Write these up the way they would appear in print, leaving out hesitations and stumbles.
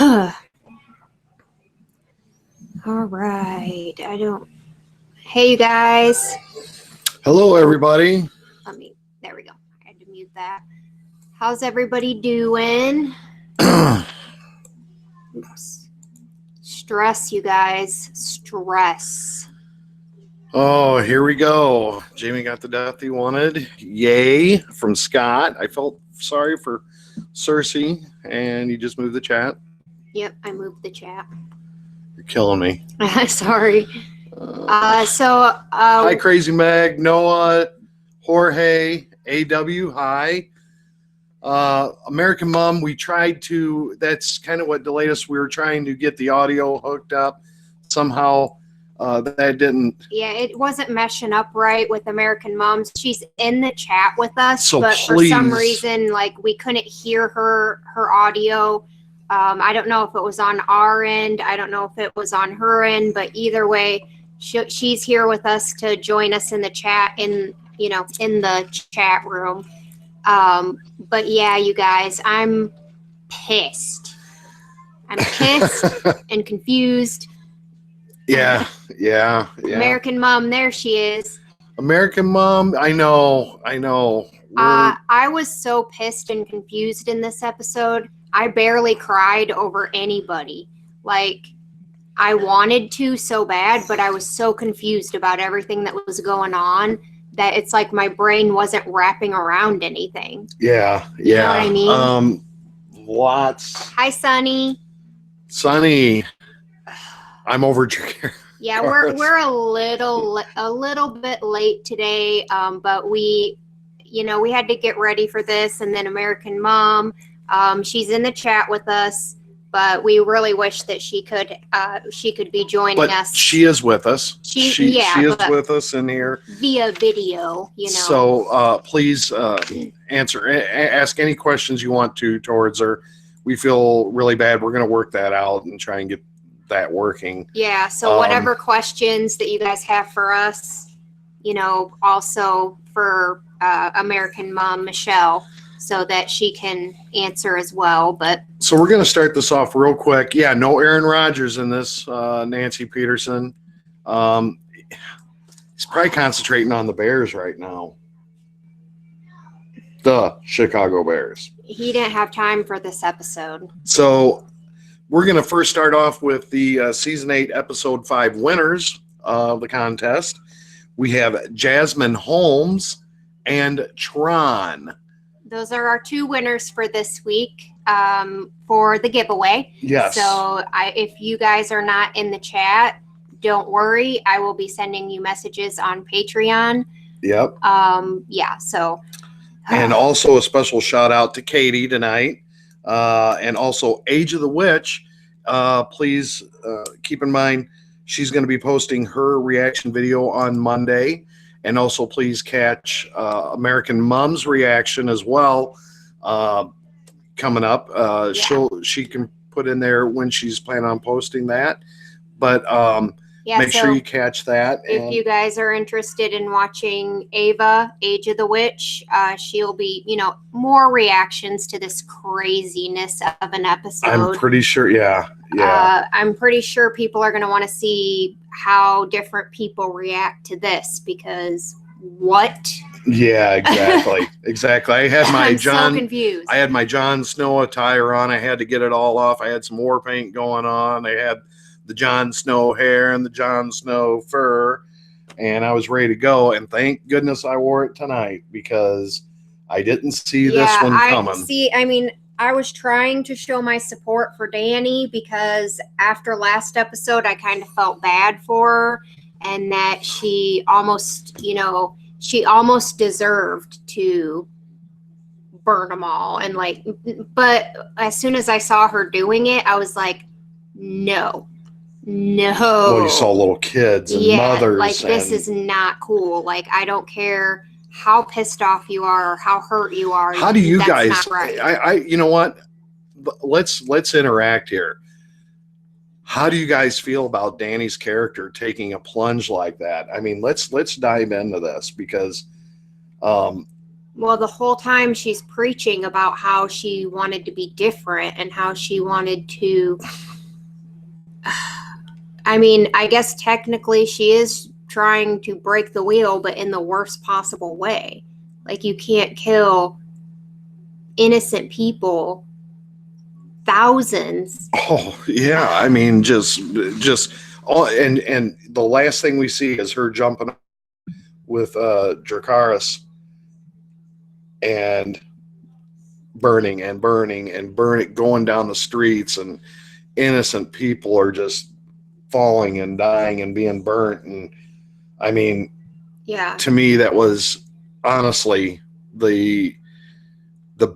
All right. Hey, you guys. Hello, everybody. There we go. I had to mute that. How's everybody doing? Oops. Stress, you guys. Stress. Oh, here we go. Jamie got the death he wanted. Yay from Scott. I felt sorry for Cersei, and you just moved the chat. Yep, I moved the chat. You're killing me. Sorry. Hi, Crazy Meg, Noah, Jorge, AW, hi. American Mom, that's kind of what delayed us. We were trying to get the audio hooked up. Somehow that didn't. Yeah, it wasn't meshing up right with American Moms. She's in the chat with us, so but please, for some reason, we couldn't hear her audio. I don't know if it was on our end. I don't know if it was on her end, but either way, she's here with us to join us in the chat, in the chat room. But yeah, you guys, I'm pissed. I'm pissed and confused. Yeah. American Mom, there she is. American Mom, I know. I was so pissed and confused in this episode. I barely cried over anybody. I wanted to so bad, but I was so confused about everything that was going on that it's like my brain wasn't wrapping around anything. Yeah. You know what I mean? Lots. Hi, Sonny. Sonny, I'm over your. Yeah, we're a little bit late today, but we had to get ready for this, and then American Mom, she's in the chat with us, but we really wish that she could be joining us. She is with us. She is with us in here via video. So please ask any questions you want towards her. We feel really bad. We're going to work that out and try and get that working. Yeah, so whatever questions that you guys have for us, also for American Mom Michelle, so that she can answer as well. But so we're going to start this off real quick. Yeah, no Aaron Rodgers in this. Nancy Peterson. He's probably concentrating on the Bears right now. The Chicago Bears. He didn't have time for this episode. So we're going to first start off with the Season 8, Episode 5 winners of the contest. We have Jasmine Holmes and Tron. Those are our two winners for this week for the giveaway. Yes. So if you guys are not in the chat, don't worry. I will be sending you messages on Patreon. Yep. Yeah, so. And also a special shout out to Katie tonight. And also Age of the Witch. Please keep in mind she's going to be posting her reaction video on Monday. And also please catch American Mom's reaction as well coming up. She can put in there when she's planning on posting that. But make sure you catch that. If you guys are interested in watching Ava, Age of the Witch, she'll be, more reactions to this craziness of an episode. I'm pretty sure, yeah. I'm pretty sure people are going to want to see how different people react to this, because what? Yeah, exactly. Exactly. I had my so confused. I had my Jon Snow attire on. I had to get it all off. I had some war paint going on. I had the Jon Snow hair and the Jon Snow fur, and I was ready to go. And thank goodness I wore it tonight, because I didn't see this one coming. I was trying to show my support for Danny, because after last episode, I kind of felt bad for her, and that she almost deserved to burn them all. And but as soon as I saw her doing it, I was like, no. Well, you saw little kids and mothers. This is not cool. I don't care how pissed off you are or how hurt you are. How do you guys? Not right. You know what? Let's interact here. How do you guys feel about Danny's character taking a plunge like that? I mean, let's dive into this, because Well, the whole time she's preaching about how she wanted to be different and how she wanted to. I mean, I guess technically she is trying to break the wheel, but in the worst possible way. Like, you can't kill innocent people, thousands. Oh yeah, I mean, just all, and the last thing we see is her jumping with Dracarys and burning and burning and burning, going down the streets, and innocent people are just falling and dying and being burnt. And I mean, Yeah. to me, that was honestly the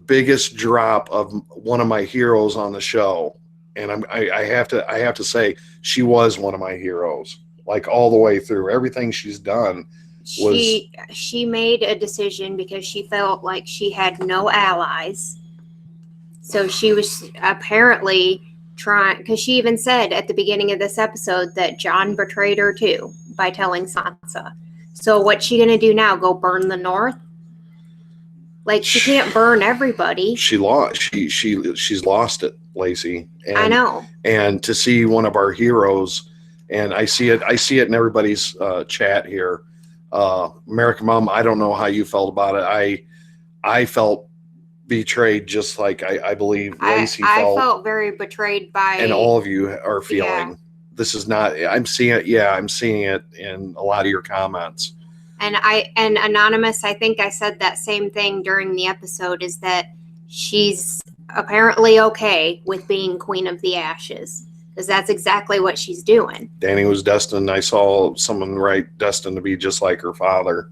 biggest drop of one of my heroes on the show. And I have to say, she was one of my heroes, like all the way through. Everything she's done was. She made a decision because she felt like she had no allies. So she was apparently trying, because she even said at the beginning of this episode that Jon betrayed her too by telling Sansa. So what's she gonna do now? Go burn the North? Like, she can't burn everybody. She's lost it, Lacey. And, I know. And to see one of our heroes, and I see it in everybody's chat here. American Mom, I don't know how you felt about it. I felt betrayed, just like I believe Lacey felt. I felt very betrayed by. And all of you are feeling. Yeah. This is not. I'm seeing it. Yeah, I'm seeing it in a lot of your comments. And Anonymous, I think I said that same thing during the episode, is that she's apparently okay with being Queen of the Ashes, because that's exactly what she's doing. Dany was destined. I saw someone write destined to be just like her father.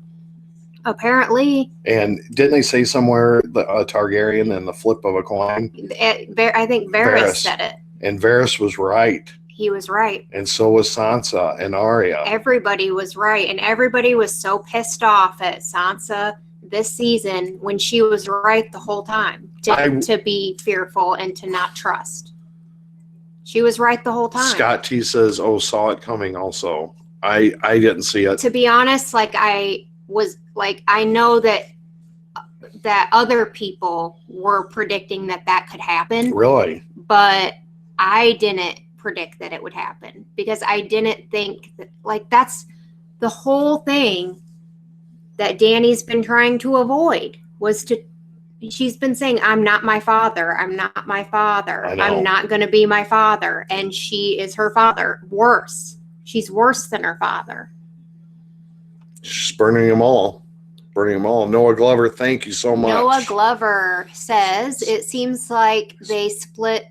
Apparently. And didn't they say somewhere a Targaryen and the flip of a coin? I think Varys said it. And Varys was right. He was right. And so was Sansa and Arya. Everybody was right. And everybody was so pissed off at Sansa this season when she was right the whole time to be fearful and to not trust. She was right the whole time. Scott T says, "Oh, saw it coming." Also, I didn't see it. To be honest, I know that other people were predicting that could happen. Really? But I didn't predict that it would happen, because I didn't think that, that's the whole thing that Dany's been trying to avoid, she's been saying, I'm not my father. I'm not my father. I'm not going to be my father. And she is her father. Worse. She's worse than her father. She's burning them all. Noah Glover, thank you so much. Noah Glover says, it seems like they split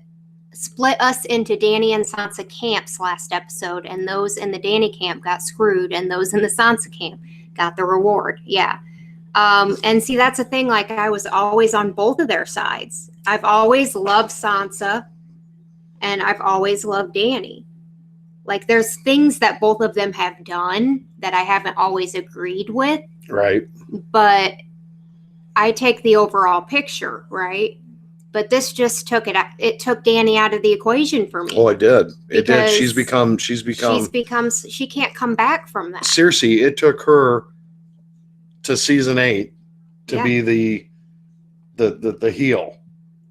us into Dany and Sansa camps last episode, and those in the Dany camp got screwed, and those in the Sansa camp got the reward. Yeah. And see, that's a thing. I was always on both of their sides. I've always loved Sansa, and I've always loved Dany. There's things that both of them have done that I haven't always agreed with. Right. But I take the overall picture, right? But this just took Dany out of the equation for me. Oh, it did. It did. She can't come back from that. Seriously, it took her to season 8 to be the heel.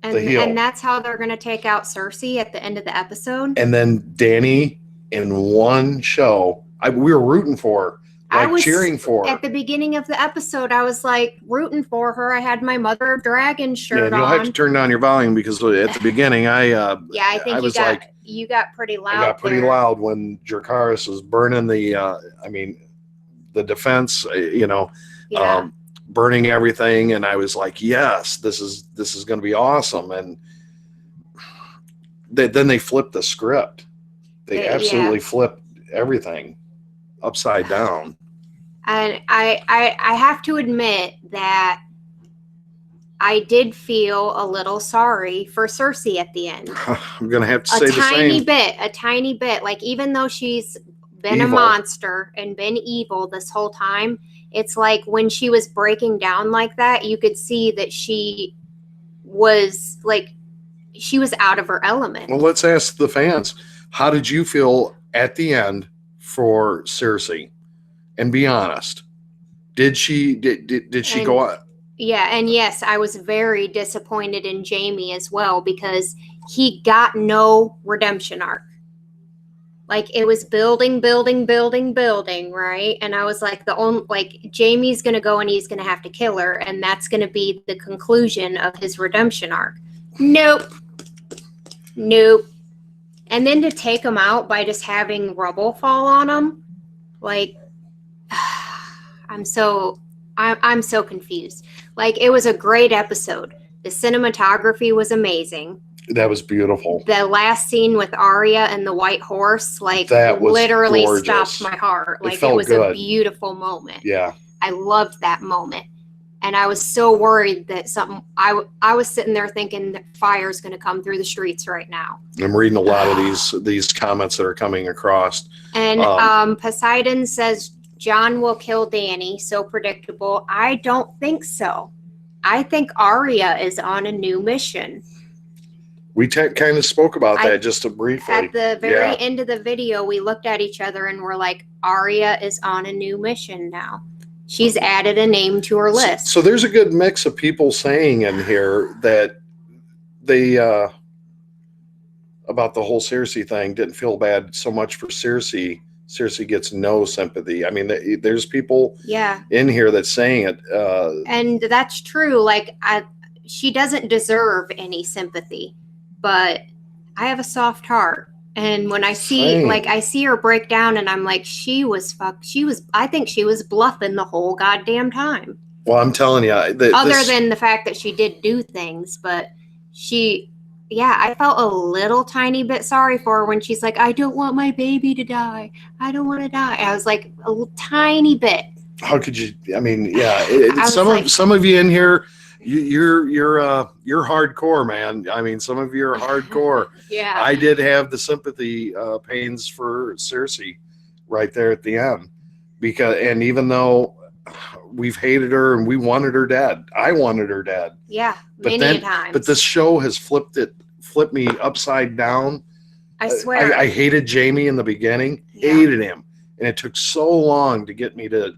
And that's how they're going to take out Cersei at the end of the episode. And then Dany, in one show, we were rooting for her. I was cheering for her. At the beginning of the episode, I was rooting for her. I had my Mother of Dragon shirt on. You'll have to turn down your volume, because at the beginning, I think you got pretty loud. I got pretty loud when Dracarys was burning the defense, burning everything, and I was like, yes, this is going to be awesome. And then they flipped the script. They absolutely flipped everything upside down. And I have to admit that I did feel a little sorry for Cersei at the end. I'm going to have to say the same. A tiny bit. Even though she's been evil. A monster and been evil this whole time, it's when she was breaking down like that, you could see that she was out of her element. Well, let's ask the fans. How did you feel at the end for Cersei? And be honest. Did she go out? Yeah, and yes, I was very disappointed in Jamie as well because he got no redemption arc. Like it was building, right? And I was like, Jamie's gonna go and he's gonna have to kill her, and that's gonna be the conclusion of his redemption arc. Nope. And then to take him out by just having rubble fall on him, like I'm so confused. Like it was a great episode. The cinematography was amazing. That was beautiful. The last scene with Arya and the white horse, like that was literally gorgeous. Stopped my heart. Like it was good. A beautiful moment. Yeah. I loved that moment. And I was so worried that I was sitting there thinking that fire's going to come through the streets right now. I'm reading a lot of these comments that are coming across. And Poseidon says John will kill Danny. So predictable. I don't think so. I think Arya is on a new mission. We kind of spoke about that just briefly. At the very end of the video, we looked at each other and we're like, Arya is on a new mission now. She's added a name to her list. So there's a good mix of people saying in here that they, about the whole Cersei thing, didn't feel bad so much for Cersei. Cersei gets no sympathy. I mean, there's people in here that's saying it. And that's true. Like, she doesn't deserve any sympathy. But I have a soft heart. And when I see, I see her break down and I'm like, I think she was bluffing the whole goddamn time. Well, I'm telling you. Other than the fact that she did do things, but I felt a little tiny bit sorry for her when she's like, I don't want my baby to die. I don't want to die. I was like, a little tiny bit. How could you, I mean, some of you in here, you're hardcore, man. I mean, some of you are hardcore. Yeah. I did have the sympathy pains for Cersei right there at the end, and even though we've hated her and we wanted her dead, I wanted her dead. Yeah, many times. But this show has flipped me upside down. I swear. I hated Jamie in the beginning, hated him, and it took so long to get me to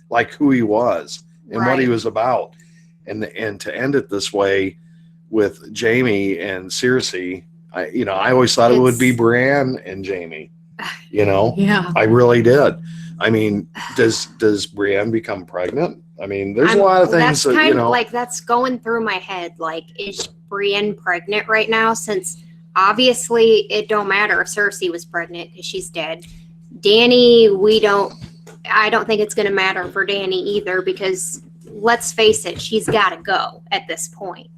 like who he was. And what he was about, and to end it this way with Jamie and Cersei, I always thought it would be Brienne and Jamie. I really did. I mean, does Brienne become pregnant? I mean, there's a lot of things that kind of like that's going through my head. Like, is Brienne pregnant right now? Since obviously it don't matter if Cersei was pregnant because she's dead. Danny, I don't think it's going to matter for Danny either because let's face it, she's got to go at this point.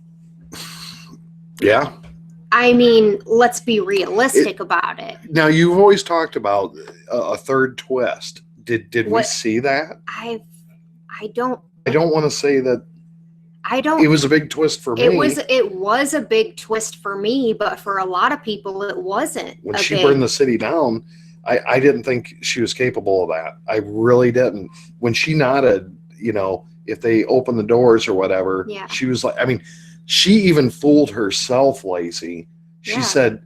Yeah. I mean, let's be realistic about it. Now, you've always talked about a third twist. Did we see that? I don't want to say that. It was a big twist for me. It was a big twist for me, but for a lot of people, it wasn't. When she burned the city down, I didn't think she was capable of that. I really didn't. When she nodded, if they open the doors or whatever, she was like, I mean, she even fooled herself, Lacey. She said,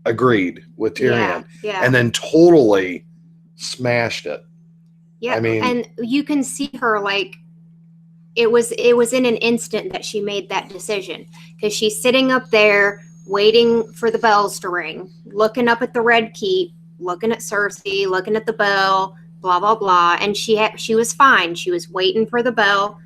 agreed with Tyrion. And then totally smashed it. Yeah. I mean, and you can see her it was in an instant that she made that decision because she's sitting up there waiting for the bells to ring, looking up at the Red Keep, looking at Cersei, looking at the bell, blah, blah, blah. And she was fine. She was waiting for the bell,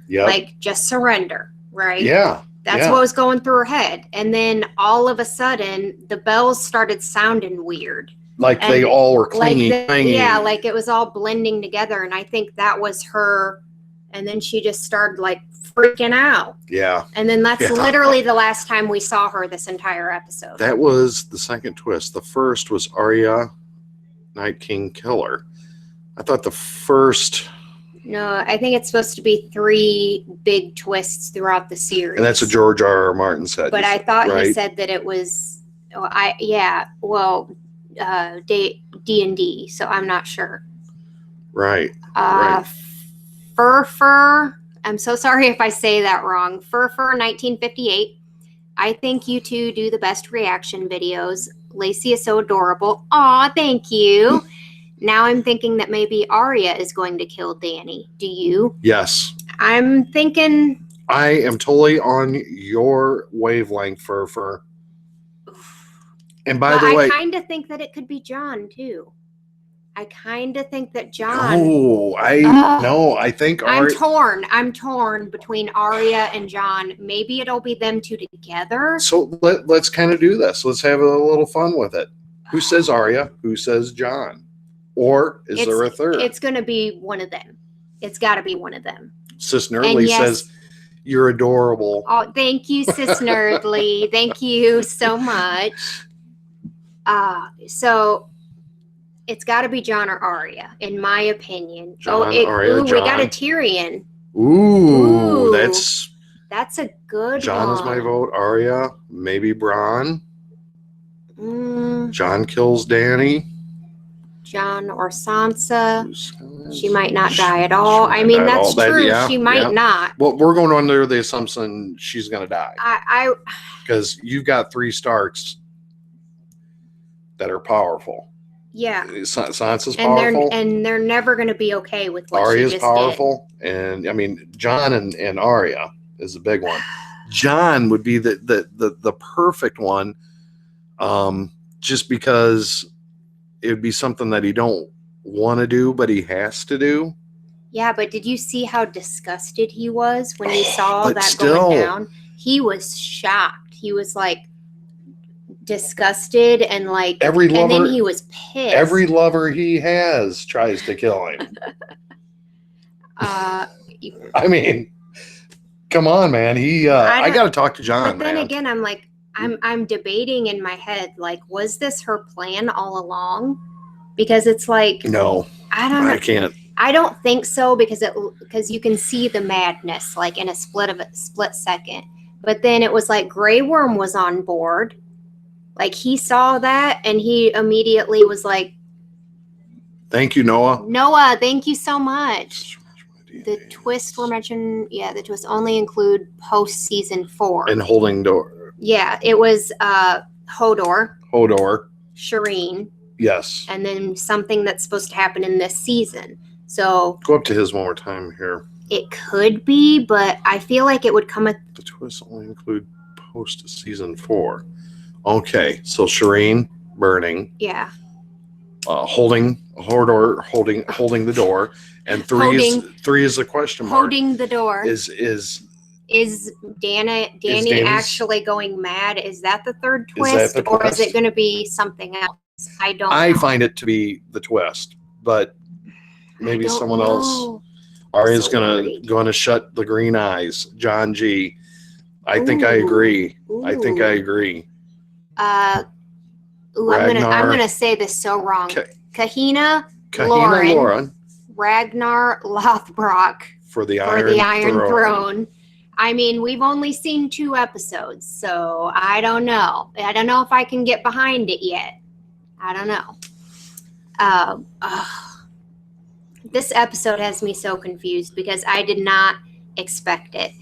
just surrender, right? Yeah. That's what was going through her head. And then all of a sudden, the bells started sounding weird. They all were clinging. Yeah, it was all blending together. And I think that was her. And then she just started freaking out. Yeah. And then that's literally the last time we saw her this entire episode. That was the second twist. The first was Arya, Night King Killer. I thought the first... No, I think it's supposed to be 3 big twists throughout the series. And that's what George R. R. Martin said. But I thought he said that it was... D&D, so I'm not sure. Right. Furfur, I'm so sorry if I say that wrong. Furfur 1958. I think you two do the best reaction videos. Lacey is so adorable. Aw, thank you. Now I'm thinking that maybe Arya is going to kill Dany. Do you? Yes. I'm thinking. I am totally on your wavelength, Fur. And by the way, I kind of think that it could be Jon too. I kind of think that Jon. No, I think I'm torn between Arya and Jon. Maybe it'll be them two together. So let's kind of do this. Let's have a little fun with it. Who says Arya? Who says Jon? Or is there a third? It's going to be one of them. It's got to be one of them. Sis Nerdly says, you're adorable. Oh, thank you, Sis Nerdly. Thank you so much. So it's got to be Jon or Arya, in my opinion. Arya, we got a Tyrion. Ooh, that's a good Jon one. is my vote. Arya, maybe Bronn. Jon kills Dany. Jon or Sansa. She might not die at all. I mean, that's true. She might not. Well, we're going under the assumption she's going to die. Because you've got 3 Starks that are powerful. Yeah. Sansa's powerful. And they're never going to be okay with what Arya's she just powerful. Did. And I mean, Jon and Arya is a big one. Jon would be the perfect one, just because it would be something that he don't want to do, but he has to do. Yeah, but did you see how disgusted he was when he saw that going down? He was shocked. He was like disgusted and like and then he was pissed. Every lover he has tries to kill him. I mean, come on, man. I got to talk to Jon. But then again, I'm like, I'm debating in my head, like, was this her plan all along? Because it's like, no, I don't know. I can't. I don't think so because you can see the madness like in a split second. But then it was like Grey Worm was on board. Like he saw that and he immediately was like, "Thank you, Noah." Noah, thank you so much. The twist we're mentioning, the twist only include post season 4 and Holding Door. Yeah, it was Hodor, Shireen. Yes. And then something that's supposed to happen in this season. So go up to his one more time here. It could be, but I feel like it would come at the twist only include post season 4. Okay, so Shireen burning. Yeah. Holding the door, and three is the question mark. Holding the door. Is Dany actually going mad? Is that the third twist? Or is it going to be something else? I don't know. I find it to be the twist, but maybe someone else. Arya's going to shut the green eyes. John G. I think I agree. I think I agree. I'm gonna say this so wrong. Kahina Lauren, Ragnar Lothbrok for the Iron Throne. I mean, we've only seen 2 episodes, so I don't know. I don't know if I can get behind it yet. I don't know. This episode has me so confused because I did not expect it.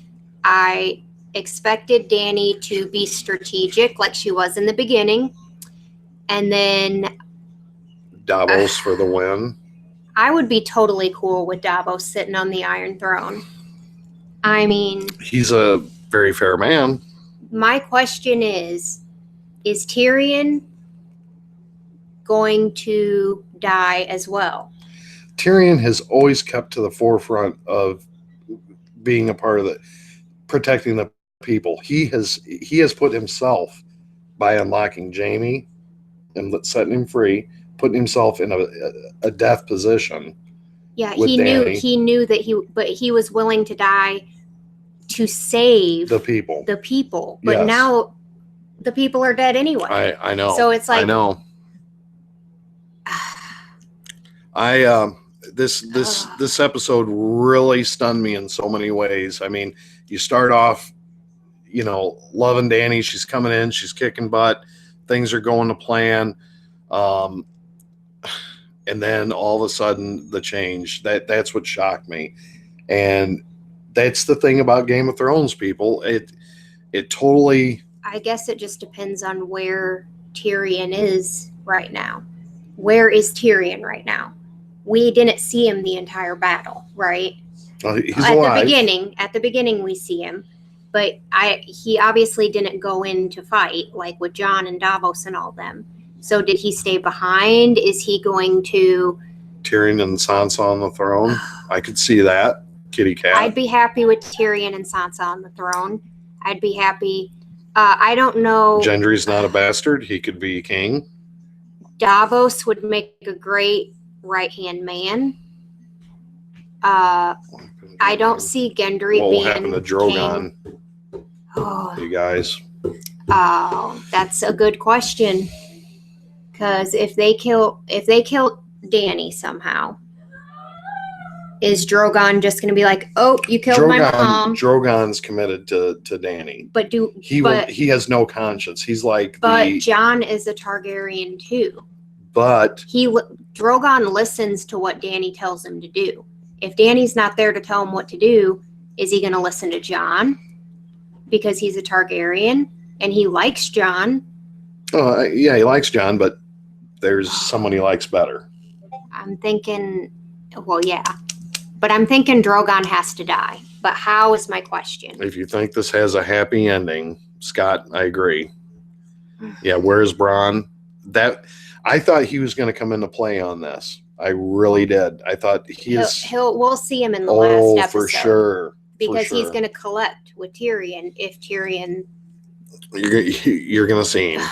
I expected Dany to be strategic like she was in the beginning. And then Davos for the win. I would be totally cool with Davos sitting on the Iron Throne. I mean, he's a very fair man. My question is Tyrion going to die as well? Tyrion has always kept to the forefront of being a part of protecting the people. He has put himself by unlocking Jaime and setting him free, putting himself in a death position. Yeah, he knew that he was willing to die to save the people. But now the people are dead anyway. I know. So it's like I know. This episode really stunned me in so many ways. I mean, you start off, loving Dany. She's coming in. She's kicking butt. Things are going to plan. And then all of a sudden the change. That's what shocked me. And that's the thing about Game of Thrones, people. It totally. I guess it just depends on where Tyrion is right now. where is Tyrion right now? We didn't see him the entire battle, right? He's alive. At the beginning we see him, but he obviously didn't go in to fight like with Jon and Davos and all them. So did he stay behind? Is he going to Tyrion and Sansa on the throne? I could see that. Kitty cat. I'd be happy with Tyrion and Sansa on the throne. I'd be happy. I don't know. Gendry's not a bastard. He could be king. Davos would make a great right-hand man. I don't see Gendry what being will happen to Drogon? king. Oh. You guys. Oh, that's a good question. Because if they kill Dany somehow, is Drogon just going to be like, "Oh, you killed my mom"? Drogon's committed to Dany. But he has no conscience. He's like. But Jon is a Targaryen too. But Drogon listens to what Dany tells him to do. If Dany's not there to tell him what to do, is he going to listen to Jon? Because he's a Targaryen and he likes Jon. Oh, yeah, he likes Jon, but there's someone he likes better. I'm thinking, well, yeah. But I'm thinking Drogon has to die. But how is my question? If you think this has a happy ending, Scott, I agree. Yeah, where's Bronn? I thought he was going to come into play on this. I really did. I thought we'll see him in the last episode. For sure. Because he's going to collect with Tyrion if Tyrion. You're going to see him.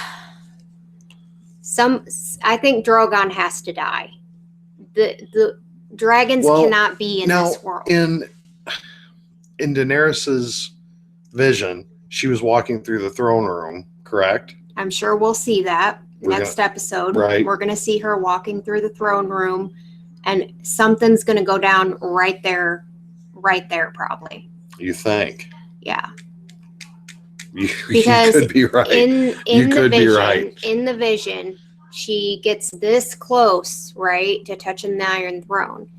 I think Drogon has to die. The dragons cannot be in this world. In Daenerys's vision, she was walking through the throne room, correct? I'm sure we'll see that next episode. Right. We're going to see her walking through the throne room, and something's going to go down right there probably. You think? Yeah. Because you could be right. In the vision, she gets this close, right, to touching the Iron Throne.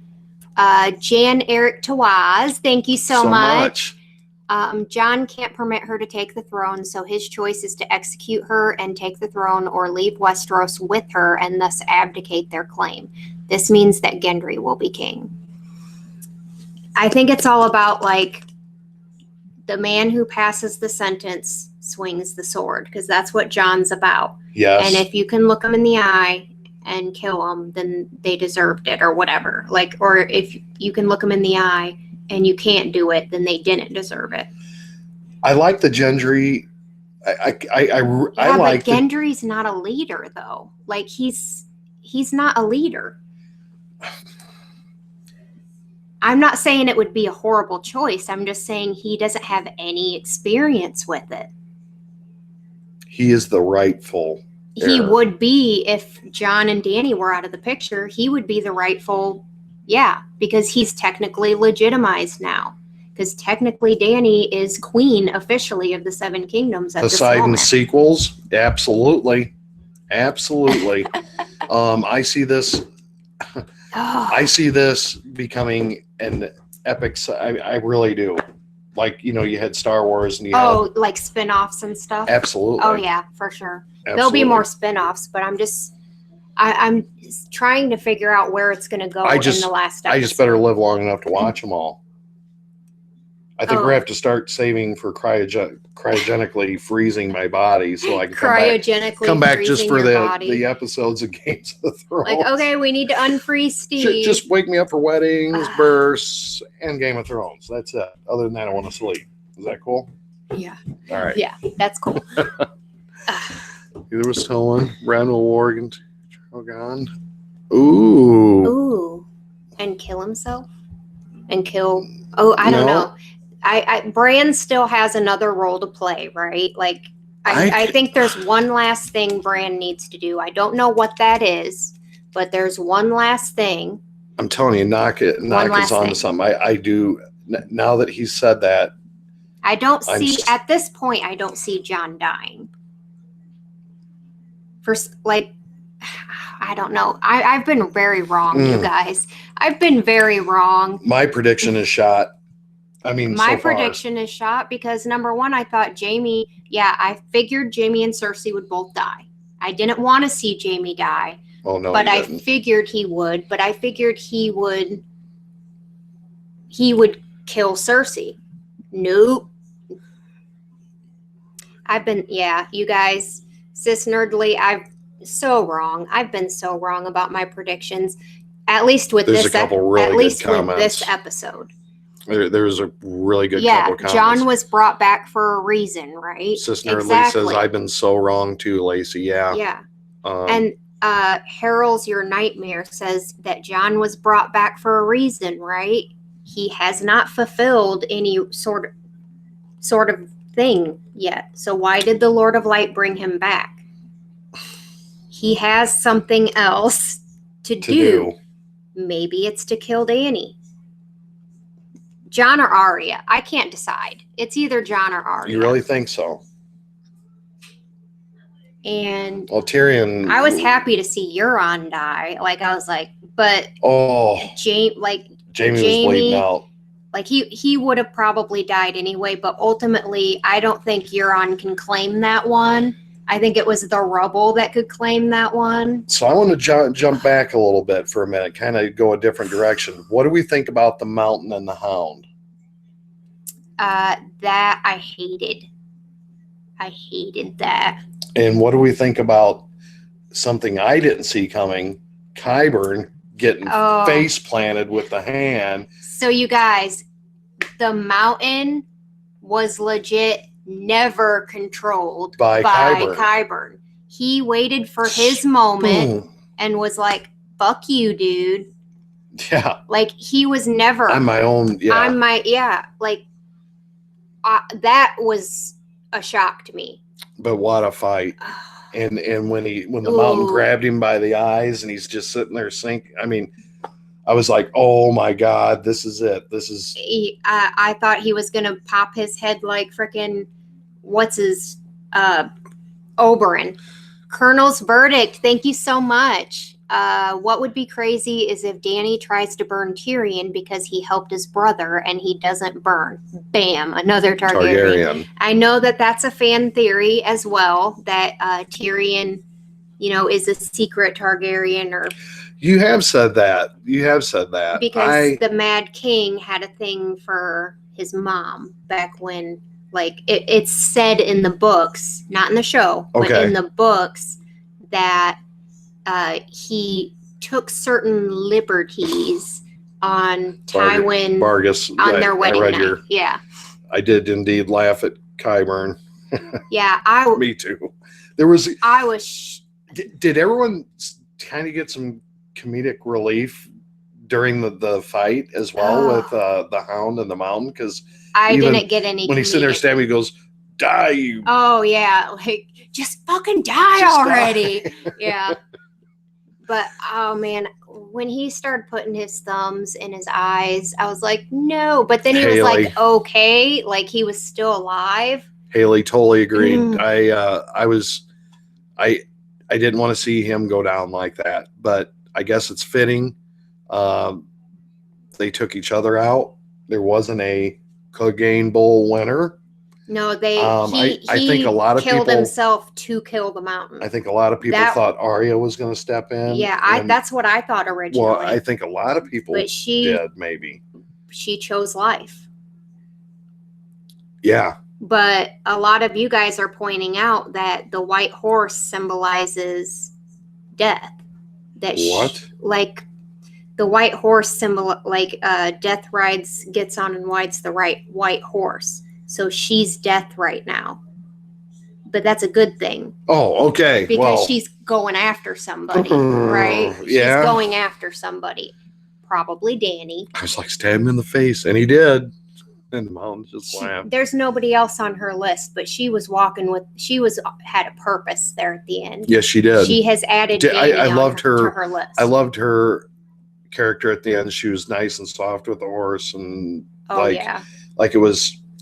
Jan Eric Tawaz, thank you so much. Jon can't permit her to take the throne, so his choice is to execute her and take the throne or leave Westeros with her and thus abdicate their claim. This means that Gendry will be king. I think it's all about, like, the man who passes the sentence swings the sword, because that's what Jon's about. Yes. And if you can look them in the eye and kill them, then they deserved it or whatever. Like, or if you can look them in the eye and you can't do it, then they didn't deserve it. I like the Gendry. I like. But Gendry's not a leader, though. Like, he's not a leader. I'm not saying it would be a horrible choice. I'm just saying he doesn't have any experience with it. He is the rightful heir. He would be, if Jon and Dany were out of the picture, he would be the rightful, because he's technically legitimized now. Because technically Dany is queen officially of the Seven Kingdoms at this moment. Aside in sequels, absolutely. Absolutely. I see this becoming an epic. I really do. Like, you had Star Wars and you had, like spin-offs and stuff. Absolutely. Oh yeah, for sure. Absolutely. There'll be more spin-offs, but I'm trying to figure out where it's going to go in the last episode. I just better live long enough to watch them all. I think we're going to have to start saving for cryogenically freezing my body so I can come back just for the episodes of Games of Thrones. Like, okay, we need to unfreeze Steve. Just wake me up for weddings, births, and Game of Thrones. That's it. Other than that, I want to sleep. Is that cool? Yeah. All right. Yeah, that's cool. Either was stolen. Randall Morgan. Drogon. Ooh. And kill himself? And kill... Oh, I don't know. Bran still has another role to play, right? Like, I think there's one last thing Bran needs to do. I don't know what that is, but there's one last thing. I'm telling you, knock us onto something. I do. Now that he said that, at this point, I don't see Jon dying. I don't know. I've been very wrong, you guys. I've been very wrong. My prediction is shot. My prediction is shot because, number one, I thought I figured Jaime and Cersei would both die. I didn't want to see Jaime die, Oh no, but he I didn't. figured he would. But I figured he would kill Cersei. Nope. You guys, Sis Nerdly, I've so wrong. I've been so wrong about my predictions. At least with There's this a couple really at good least with comments. this episode. There's a really good Yeah, couple comments. John was brought back for a reason, right? Sis Nerdly says, I've been so wrong too, Lacey. Yeah. Yeah. And Harold's Your Nightmare says that John was brought back for a reason, right? He has not fulfilled any sort of thing yet. So why did the Lord of Light bring him back? He has something else to do. Maybe it's to kill Dany. John or Arya? I can't decide. It's either John or Arya. You really think so? And Tyrion. I was happy to see Euron die. I was like, but Jamie was bleeding out. He would have probably died anyway, but ultimately I don't think Euron can claim that one. I think it was the rubble that could claim that one. So I want to jump back a little bit for a minute, kind of go a different direction. What do we think about the Mountain and the Hound? That I hated. I hated that. And what do we think about something I didn't see coming? Qyburn getting face planted with the hand. So you guys, the Mountain was legit never controlled by Qyburn. He waited for his moment and was like, fuck you, dude. Yeah. He was never. I'm my own. Yeah. That was a shock to me. But what a fight. And when the Mountain grabbed him by the eyes and he's just sitting there I was like, oh my God, this is it. I thought he was going to pop his head like frickin' Oberyn. Colonel's Verdict, thank you so much. What would be crazy is if Dany tries to burn Tyrion because he helped his brother and he doesn't burn. Bam, another Targaryen. I know that's a fan theory as well, that Tyrion, is a secret Targaryen or... You have said that. Because the Mad King had a thing for his mom back when, it's said in the books, not in the show, but in the books that he took certain liberties on Tywin Vargas on their wedding night. Yeah. I did indeed laugh at Qyburn. Yeah, Me too. Did everyone kind of get some comedic relief during the fight as well with the Hound and the Mountain? Because I didn't get any. When he's sitting there stabbing, he goes, "Die, you!" Oh yeah, just fucking die already. Yeah. But oh man, when he started putting his thumbs in his eyes, I was like, no. But then he was like, okay, he was still alive. Haley totally agreed. I didn't want to see him go down like that, but I guess it's fitting. They took each other out. There wasn't a Clegane Bowl winner. No, I think a lot of killed people himself to kill the Mountain. I think a lot of people thought Arya was going to step in. Yeah, that's what I thought originally. Well, I think a lot of people did, maybe. She chose life. Yeah. But a lot of you guys are pointing out that the white horse symbolizes death. What? The white horse Death gets on and rides the white horse. So she's death right now. But that's a good thing. Oh, okay. Because she's going after somebody, right? Yeah. She's going after somebody. Probably Dany. I was like, stab him in the face. And he did. And the Mountain just laughed. There's nobody else on her list, but she was had a purpose there at the end. Yes, she did. She has added Dany to her list. I loved her character at the end. She was nice and soft with the horse and it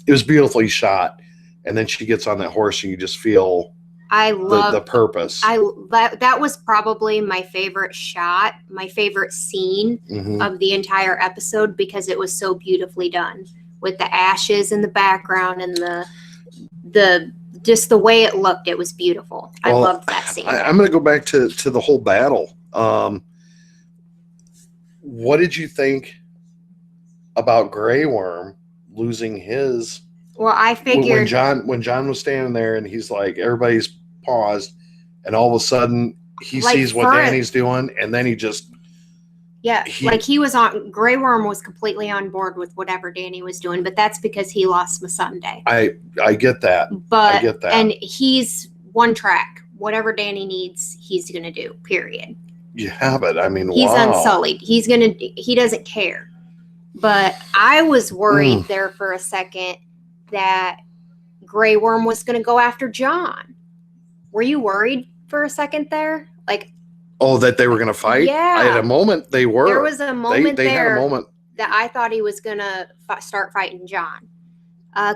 was beautifully shot. And then she gets on that horse and you just feel the purpose. That was probably my favorite shot, my favorite scene of the entire episode because it was so beautifully done with the ashes in the background and the just the way it looked. It was beautiful. I loved that scene. I'm going to go back to the whole battle What did you think about Grey Worm losing his? Well, I figured when John was standing there and he's like, everybody's paused, and all of a sudden he like sees what Danny's doing, and then he just he was on. Grey Worm was completely on board with whatever Danny was doing, but that's because he lost Sunday. I get that, but I get that, and he's one track. Whatever Danny needs, he's gonna do. Period. Yeah, but I mean, he's unsullied. He doesn't care. But I was worried there for a second that Grey Worm was going to go after John. Were you worried for a second there? Like, oh, that they were going to fight? Yeah. I had a moment they were. There was a moment they had a moment that I thought he was going to start fighting John.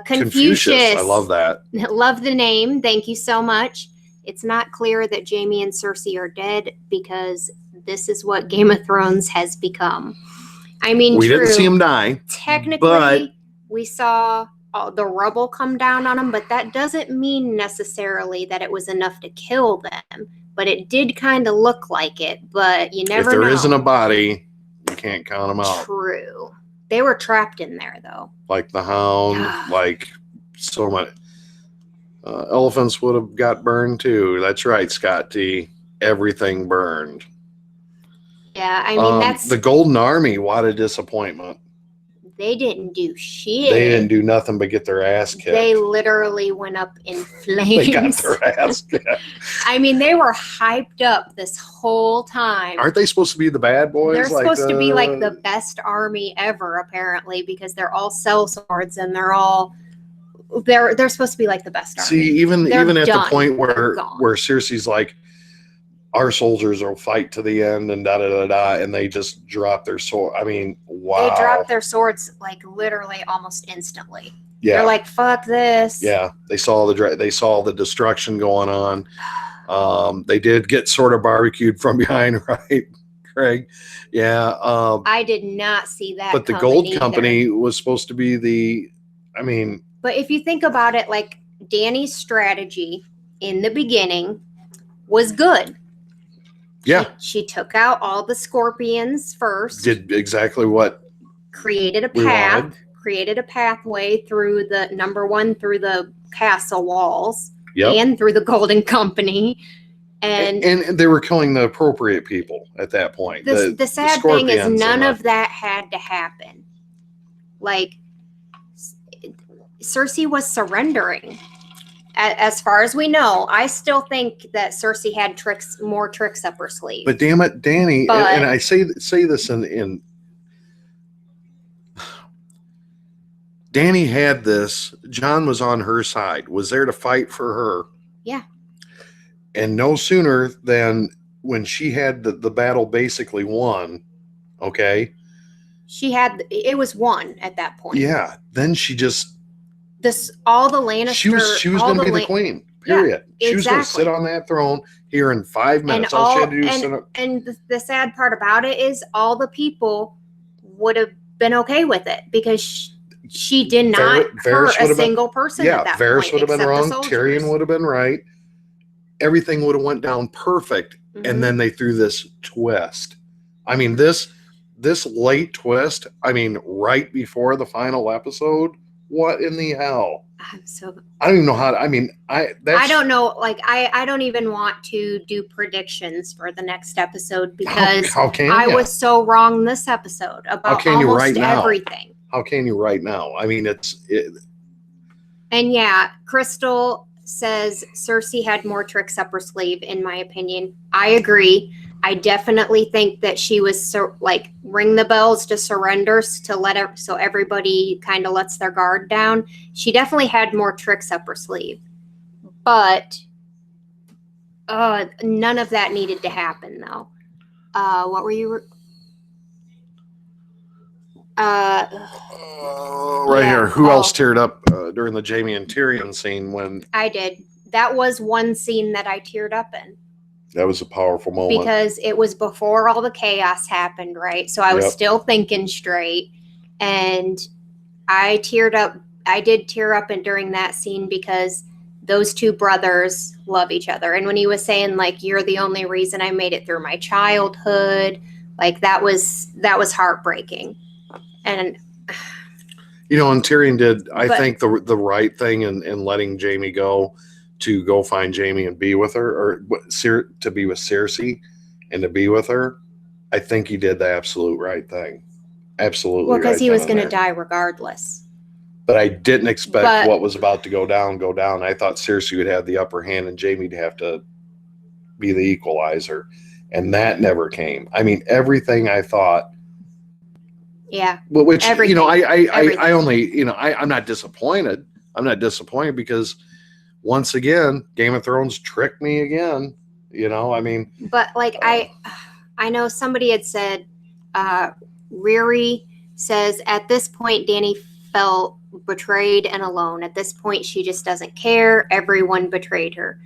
Confucius. I love that. Love the name. Thank you so much. It's not clear that Jaime and Cersei are dead because this is what Game of Thrones has become. I mean, we didn't see him die. Technically, we saw the rubble come down on him, but that doesn't mean necessarily that it was enough to kill them. But it did kind of look like it, but you never know. If there isn't a body, you can't count them out. True. They were trapped in there, though. Like the Hound, like so much. Elephants would have got burned, too. That's right, Scott T. Everything burned. Yeah, I mean, that's... The Golden Army, what a disappointment. They didn't do shit. They didn't do nothing but get their ass kicked. They literally went up in flames. They got their ass kicked. I mean, they were hyped up this whole time. Aren't they supposed to be the bad boys? They're supposed to be like the best army ever, apparently, because they're all sellswords and they're all... They're supposed to be like the best army. See, even at the point where Cersei's like, our soldiers will fight to the end and da-da-da-da, and they just drop their sword. I mean, wow. They dropped their swords like literally almost instantly. Yeah. They're like, fuck this. Yeah. They saw the destruction going on. They did get sort of barbecued from behind, right, Craig? Yeah. I did not see that. But the Gold Company was supposed to be but if you think about it, like Danny's strategy in the beginning was good. Yeah. She took out all the scorpions first. Did exactly what? Created a path. Created a pathway through through the castle walls. Yep. And through the Golden Company. And they were killing the appropriate people at that point. The sad thing is none of that had to happen. Like, Cersei was surrendering. As far as we know, I still think that Cersei had more tricks up her sleeve. But damn it, Danny, and I say this in Danny had this. John was on her side, was there to fight for her. Yeah. And no sooner than when she had the battle basically won, okay? It was won at that point. Yeah. Then she just... all the Lannister... She was going to be the queen, period. Yeah, she was going to sit on that throne here in 5 minutes. All she had to do is sit up. And the sad part about it is all the people would have been okay with it because she did not hurt a single person at that point. Varys would have been wrong. Tyrion would have been right. Everything would have went down perfect. Mm-hmm. And then they threw this twist. I mean, this late twist, right before the final episode... What in the hell? I don't even know how to, I don't know. Like, I don't even want to do predictions for the next episode because how can I was so wrong this episode about almost everything. How can you right now? And yeah, Crystal says Cersei had more tricks up her sleeve, in my opinion. I agree. I definitely think that she was ring the bells to surrender so everybody kind of lets their guard down. She definitely had more tricks up her sleeve, but none of that needed to happen though. What were you? Here. Who else teared up during the Jaime and Tyrion scene when I did? That was one scene that I teared up in. That was a powerful moment. Because it was before all the chaos happened, right? So I was still thinking straight. And I teared up. I did tear up during that scene because those two brothers love each other. And when he was saying, like, you're the only reason I made it through my childhood, like, that was heartbreaking. And you know, and Tyrion did, I think, the right thing in letting Jaime go to go find Jaime and be with her, or to be with Cersei and to be with her. I think he did the absolute right thing. Absolutely. Well, because right he was going to there. die regardless. But I didn't expect what was about to go down. I thought Cersei would have the upper hand and Jaime'd have to be the equalizer. And that never came. I mean, everything I thought. Yeah. Which, everything. you know, I only, you know, I'm not disappointed. I'm not disappointed because once again, Game of Thrones tricked me again. You know, I mean. But like, I know somebody had said, Riri says at this point, Dany felt betrayed and alone. At this point, she just doesn't care. Everyone betrayed her.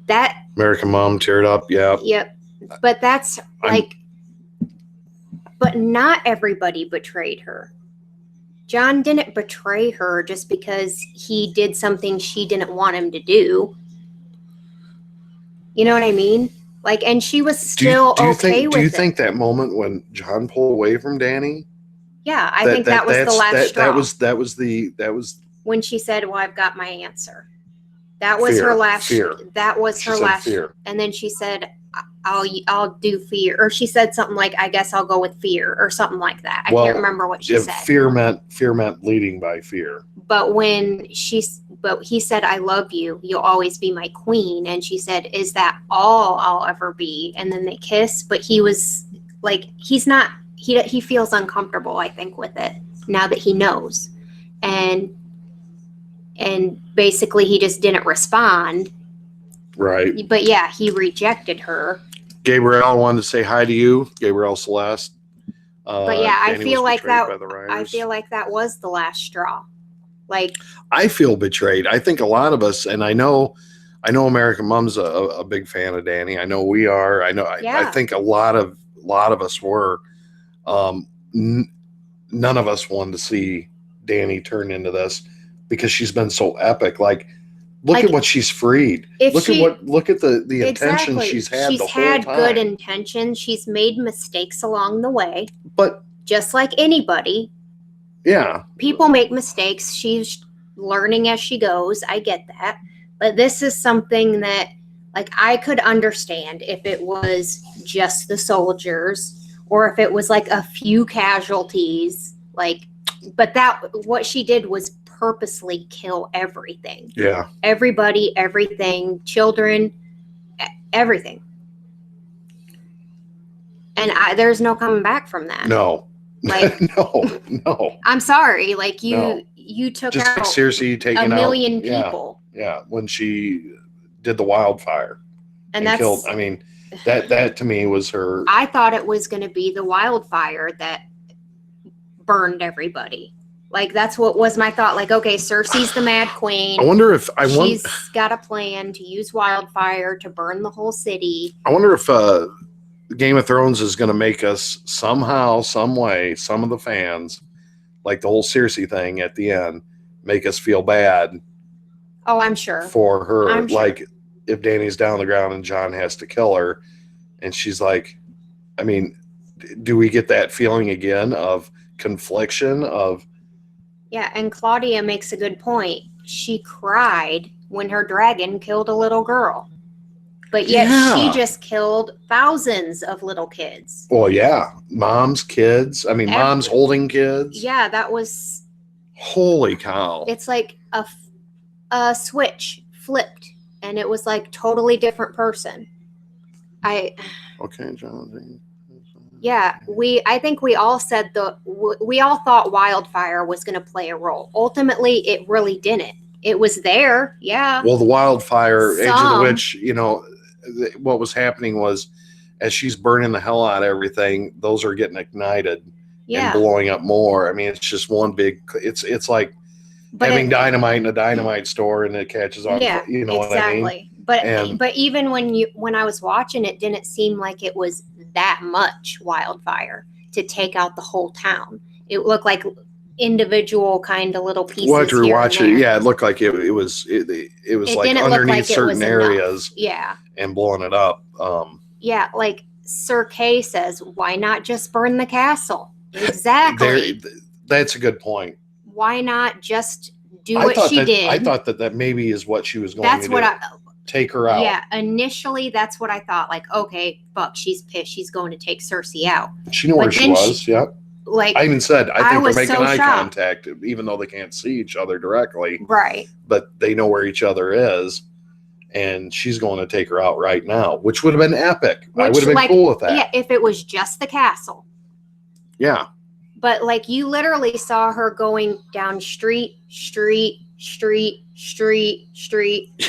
That American Mom teared up. Yeah. Yep. But that's like, but not everybody betrayed her. Jon didn't betray her just because he did something she didn't want him to do. You know what I mean? Like, and she was still okay with it. Do you think that moment when Jon pulled away from Dany? Yeah, I think that was the last straw. That was when she said, "Well, I've got my answer." That was her last. Fear. That was her last. Fear. And then she said, "I'll do fear," or she said something like, "I guess I'll go with fear," or something like that. I can't remember what she said. Fear meant leading by fear. But he said, "I love you. You'll always be my queen." And she said, "Is that all I'll ever be?" And then they kiss. But he was like, he's not. He feels uncomfortable, I think, with it now that he knows, and basically he just didn't respond. Right. But yeah, he rejected her. Gabrielle wanted to say hi to you, Gabrielle Celeste. But yeah, Dany I feel like that. I feel like that was the last straw. Like, I feel betrayed. I think a lot of us, and I know American Mom's a big fan of Dany. I know we are. I think a lot of us were. None of us wanted to see Dany turn into this because she's been so epic. Like, look at what she's freed. Look at the intention she's had the whole time. She's had good intentions. She's made mistakes along the way. But just like anybody. Yeah. People make mistakes. She's learning as she goes. I get that. But this is something that, like, I could understand if it was just the soldiers or if it was like a few casualties, like, but what she did was purposely kill everything. Yeah. Everybody, everything, children, everything. And there's no coming back from that. No. Like, no. I'm sorry. Like, you took just out like Cersei taking a million people. Yeah. When she did the wildfire and that's killed, I mean, that to me was her. I thought it was going to be the wildfire that burned everybody. Like, that's what was my thought. Like, okay, Cersei's the Mad Queen. I wonder if she's got a plan to use wildfire to burn the whole city. I wonder if Game of Thrones is going to make us somehow, some way, some of the fans, like the whole Cersei thing at the end, make us feel bad. Oh, I'm sure. For her. Like, if Dany's down on the ground and Jon has to kill her, and she's like, I mean, do we get that feeling again of confliction of? Yeah, and Claudia makes a good point. She cried when her dragon killed a little girl. But yet she just killed thousands of little kids. Well, yeah. Moms, kids. I mean, moms holding kids. Yeah, that was. Holy cow. It's like a switch flipped, and it was like totally different person. Okay, Jonathan. Yeah, I think we all said we all thought wildfire was going to play a role. Ultimately, it really didn't. It was there, yeah. Well, the wildfire, Age of the Witch, you know, what was happening was as she's burning the hell out of everything, those are getting ignited and blowing up more. I mean, it's just one big. It's like having dynamite in a dynamite store and it catches on. Yeah, you know exactly. what I mean? But even when I was watching, it didn't seem like it was that much wildfire to take out the whole town. It looked like individual kind of little pieces. What you're here and watching, there. yeah, it looked like it was It like didn't look underneath like it certain was areas enough. Yeah. and blowing it up. Yeah, like Sir Kay says, why not just burn the castle? Exactly. That's a good point. Why not just do what she did? I thought that maybe is what she was going That's to what do. Take her out. Yeah, initially that's what I thought. Like, okay, fuck, she's pissed. She's going to take Cersei out. She knew where she was. Yeah. Like, I even said, I think they're making eye shocked. contact, even though they can't see each other directly. Right. But they know where each other is. And she's going to take her out right now, which would have been epic. I would have been cool with that. Yeah, if it was just the castle. Yeah. But like, you literally saw her going down street,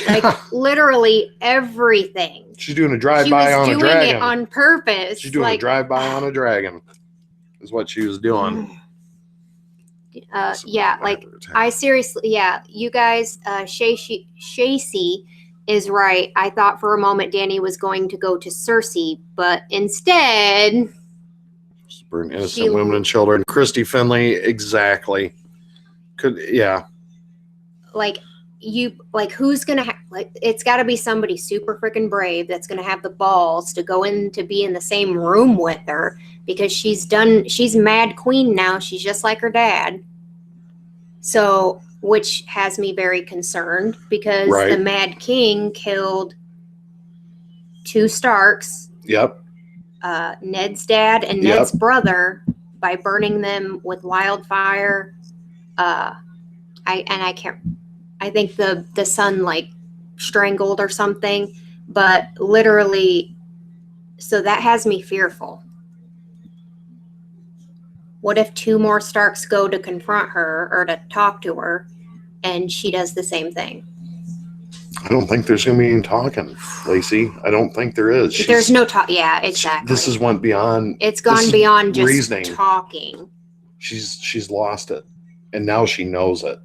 like literally everything. She's doing a drive-by on a dragon. She was doing it on purpose. She's doing a drive-by on a dragon. Is what she was doing. Yeah, like I seriously, yeah, you guys, Shacy is right. I thought for a moment Dany was going to go to Cersei, but instead she's burned innocent women and children. Christy Finley, exactly. Like, who's gonna it's got to be somebody super freaking brave that's gonna have the balls to go in to be in the same room with her, because she's Mad Queen now. She's just like her dad. So, which has me very concerned, because the Mad King killed 2 Starks. Yep. Ned's dad and Ned's brother by burning them with wildfire. I think the son like strangled or something, but literally, so that has me fearful. What if 2 more Starks go to confront her or to talk to her, and she does the same thing? I don't think there's going to be any talking, Lacey. I don't think there is. There's no talk. Yeah, exactly. This has went beyond. It's gone beyond just reasoning. Talking. She's lost it, and now she knows it.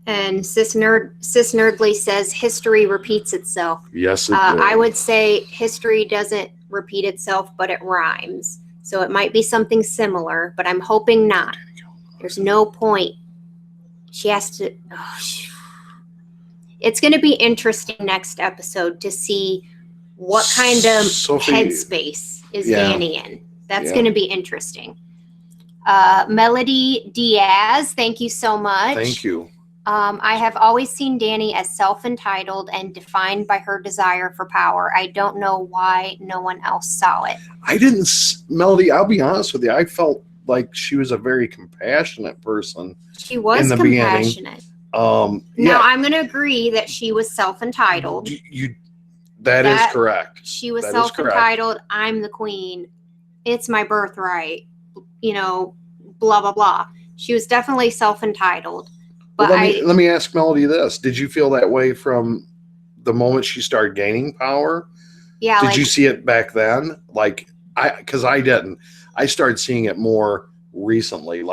And Sis Nerdly says history repeats itself. Yes, it I would say history doesn't repeat itself, but it rhymes. So it might be something similar, but I'm hoping not. There's no point. She has to. It's going to be interesting next episode to see what kind of headspace is Dany in. That's going to be interesting. Melody Diaz, thank you so much. Thank you. I have always seen Dany as self-entitled and defined by her desire for power. I don't know why no one else saw it. I didn't, Melody, I'll be honest with you. I felt like she was a very compassionate person. She was in the compassionate. Now, I'm going to agree that she was self-entitled. That is correct. She was self-entitled. I'm the queen. It's my birthright. Blah, blah, blah. She was definitely self-entitled. But let me ask Melody this. Did you feel that way from the moment she started gaining power? Yeah. Did you see it back then? Because I didn't. I started seeing it more recently,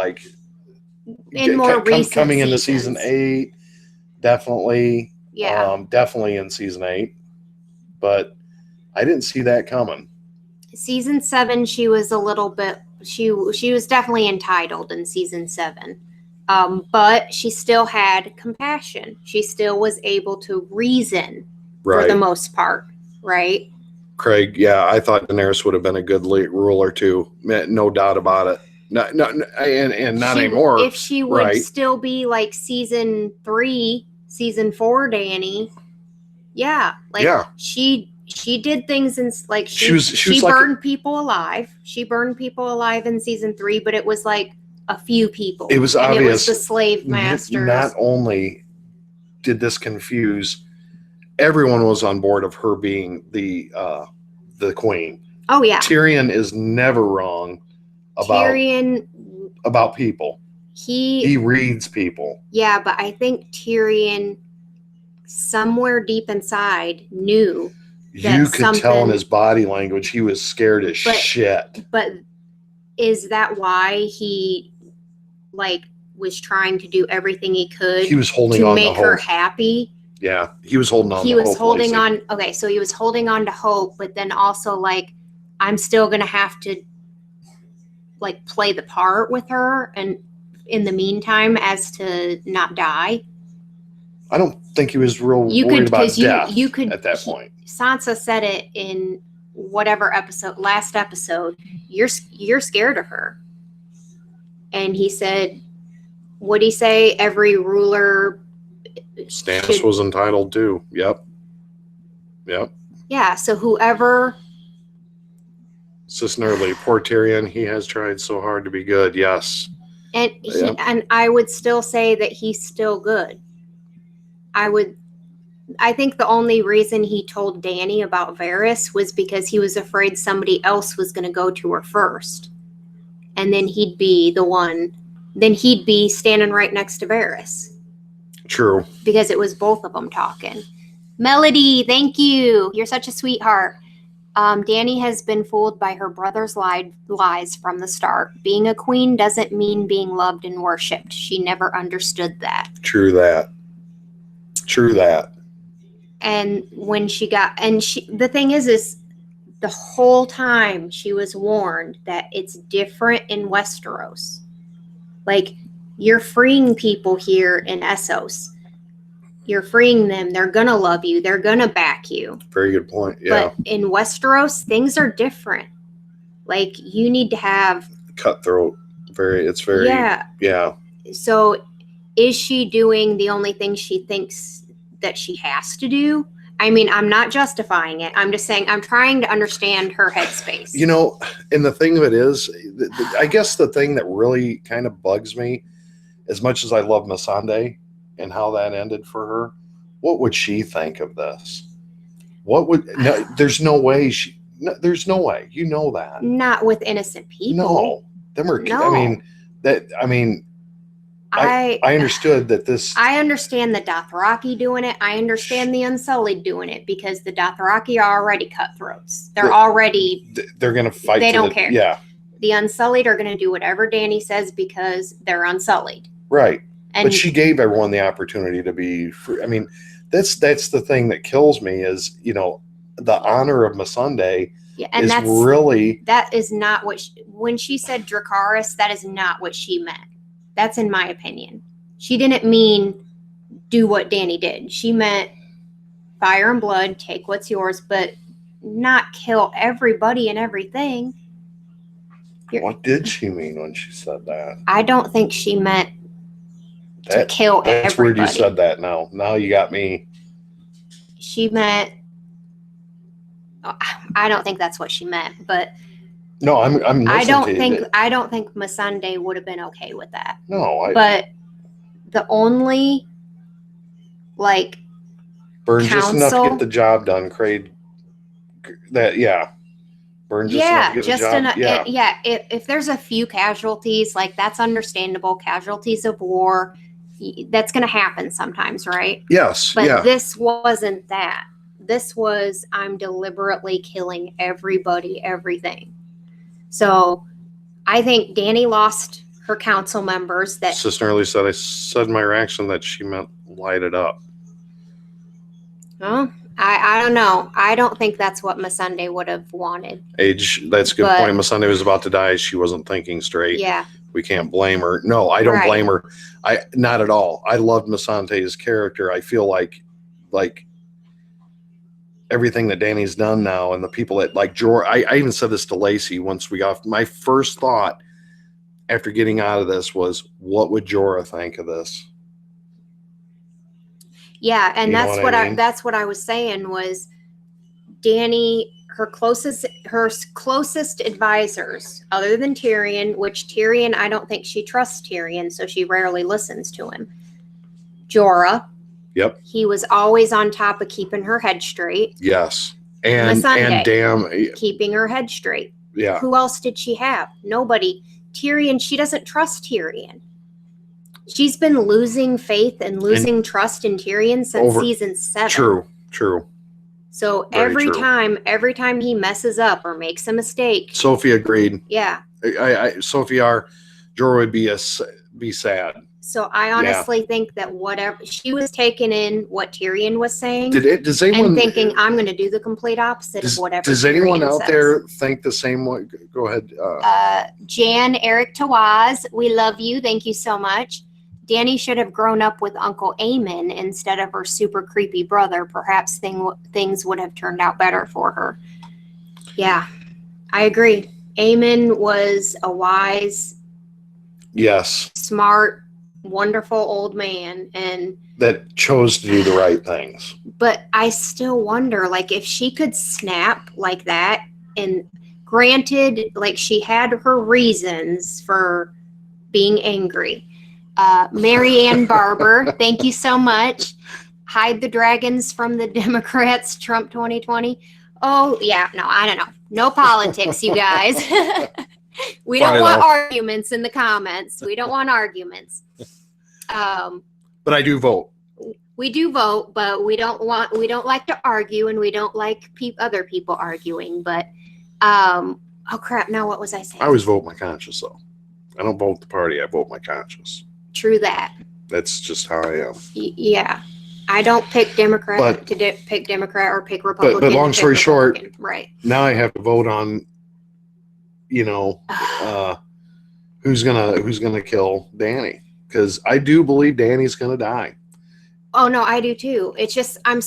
coming into season 8, definitely. Yeah. Definitely in season 8. But I didn't see that coming. Season 7, she was a little bit, she was definitely entitled in season 7. But she still had compassion. She still was able to reason for the most part, right? Craig, yeah, I thought Daenerys would have been a good ruler too. No doubt about it. No, and not anymore. If she would still be like season 3, season 4 Dany, she did things in she burned people alive. She burned people alive in season 3, but it was like a few people. It was obvious. It was the slave masters. Not only did this confuse, everyone was on board of her being the queen. Oh yeah. Tyrion is never wrong about people. He reads people. Yeah, but I think Tyrion somewhere deep inside knew that you could tell in his body language he was scared as shit. But is that why he was trying to do everything he could he was holding on to make her happy? Yeah, he was holding on. He was holding on. Okay, so he was holding on to hope, but then also I'm still gonna have to play the part with her and in the meantime as to not die. I don't think he was real worried about death at that point. Sansa said it in whatever last episode. You're scared of her. And he said, what'd he say? Every ruler Stannis was entitled to. Yep. Yeah, so whoever... Cisnerly, poor Tyrion, he has tried so hard to be good, yes. And and I would still say that he's still good. I think the only reason he told Dany about Varys was because he was afraid somebody else was going to go to her first. And then he'd be standing right next to Varys. True. Because it was both of them talking. Melody, thank you. You're such a sweetheart. Dany has been fooled by her brother's lies from the start. Being a queen doesn't mean being loved and worshipped. She never understood that. True that. And when the thing is the whole time she was warned that it's different in Westeros. Like, you're freeing people here in Essos. You're freeing them. They're going to love you. They're going to back you. Very good point. Yeah. But in Westeros, things are different. Like, you need to have... Cutthroat. Yeah. So is she doing the only thing she thinks that she has to do? I mean, I'm not justifying it. I'm just saying I'm trying to understand her headspace. You know, and the thing of it is, I guess the thing that really kind of bugs me, as much as I love Missandei and how that ended for her, what would she think of this? There's no way there's no way. You know that. Not with innocent people. No. I understood that this... I understand the Dothraki doing it. I understand the Unsullied doing it because the Dothraki are already cutthroats. They're going to fight. They don't care. Yeah. The Unsullied are going to do whatever Dany says because they're Unsullied. Right. But she gave everyone the opportunity to be free. I mean, that's the thing that kills me is, the honor of Missandei that is not what when she said Dracarys, that is not what she meant. That's in my opinion. She didn't mean do what Dany did. She meant fire and blood, take what's yours, but not kill everybody and everything. What did she mean when she said that? I don't think she meant to kill everybody. That's weird you said that now. Now you got me. She meant... I don't think that's what she meant, but... No, I'm listening I don't to you. think Missandei would have been okay with that. No, but the only burn just enough to get the job done, Craig. Burn just enough to get the job. If there's a few casualties, that's understandable. Casualties of war, that's going to happen sometimes, right? Yes. But this wasn't that. This was I'm deliberately killing everybody, everything. So I think Dany lost her council members. That Sister Early said, I said in my reaction that she meant light it up. Oh, I don't know. I don't think that's what Missandei would have wanted. That's a good point. Missandei was about to die. She wasn't thinking straight. Yeah. We can't blame her. No, I don't blame her. Not at all. I loved Missandei's character. I feel like everything that Dany's done now and the people that Jorah, I even said this to Lacey once we got, my first thought after getting out of this was, what would Jorah think of this? Yeah. And that's what I was saying was Dany, her closest advisors other than Tyrion, which Tyrion, I don't think she trusts Tyrion. So she rarely listens to him. Jorah. Yep. He was always on top of keeping her head straight. Yes. And keeping her head straight. Yeah. Who else did she have? Nobody. Tyrion, she doesn't trust Tyrion. She's been losing faith and losing trust in Tyrion since season 7. True. So every time he messes up or makes a mistake. Sophie agreed. Yeah. Sophie Jorah would be sad. So I honestly think that whatever she was taking in what Tyrion was saying, does anyone and thinking I'm going to do the complete opposite of whatever. Does anyone out there think the same way? Go ahead. Jan Eric Tawaz, we love you. Thank you so much. Dany should have grown up with Uncle Aemon instead of her super creepy brother. Perhaps things would have turned out better for her. Yeah, I agree. Aemon was a wise, smart, wonderful old man, and that chose to do the right things. But I still wonder, like, if she could snap like that, and granted, like, she had her reasons for being angry. Marianne Barber, thank you so much. Hide the dragons from the Democrats, Trump 2020. Oh, yeah, no, I don't know. No politics, you guys. We don't want arguments in the comments. We don't want arguments. But I do vote. We do vote, but we don't like to argue, and we don't like other people arguing. But oh crap! Now what was I saying? I always vote my conscience, though. I don't vote the party. I vote my conscience. True that. That's just how I am. Yeah, I don't pick Democrat pick Democrat or pick Republican. But long story short, right now I have to vote on, who's gonna kill Dany, because I do believe Dany's gonna die. Oh no, I do too. It's just I'm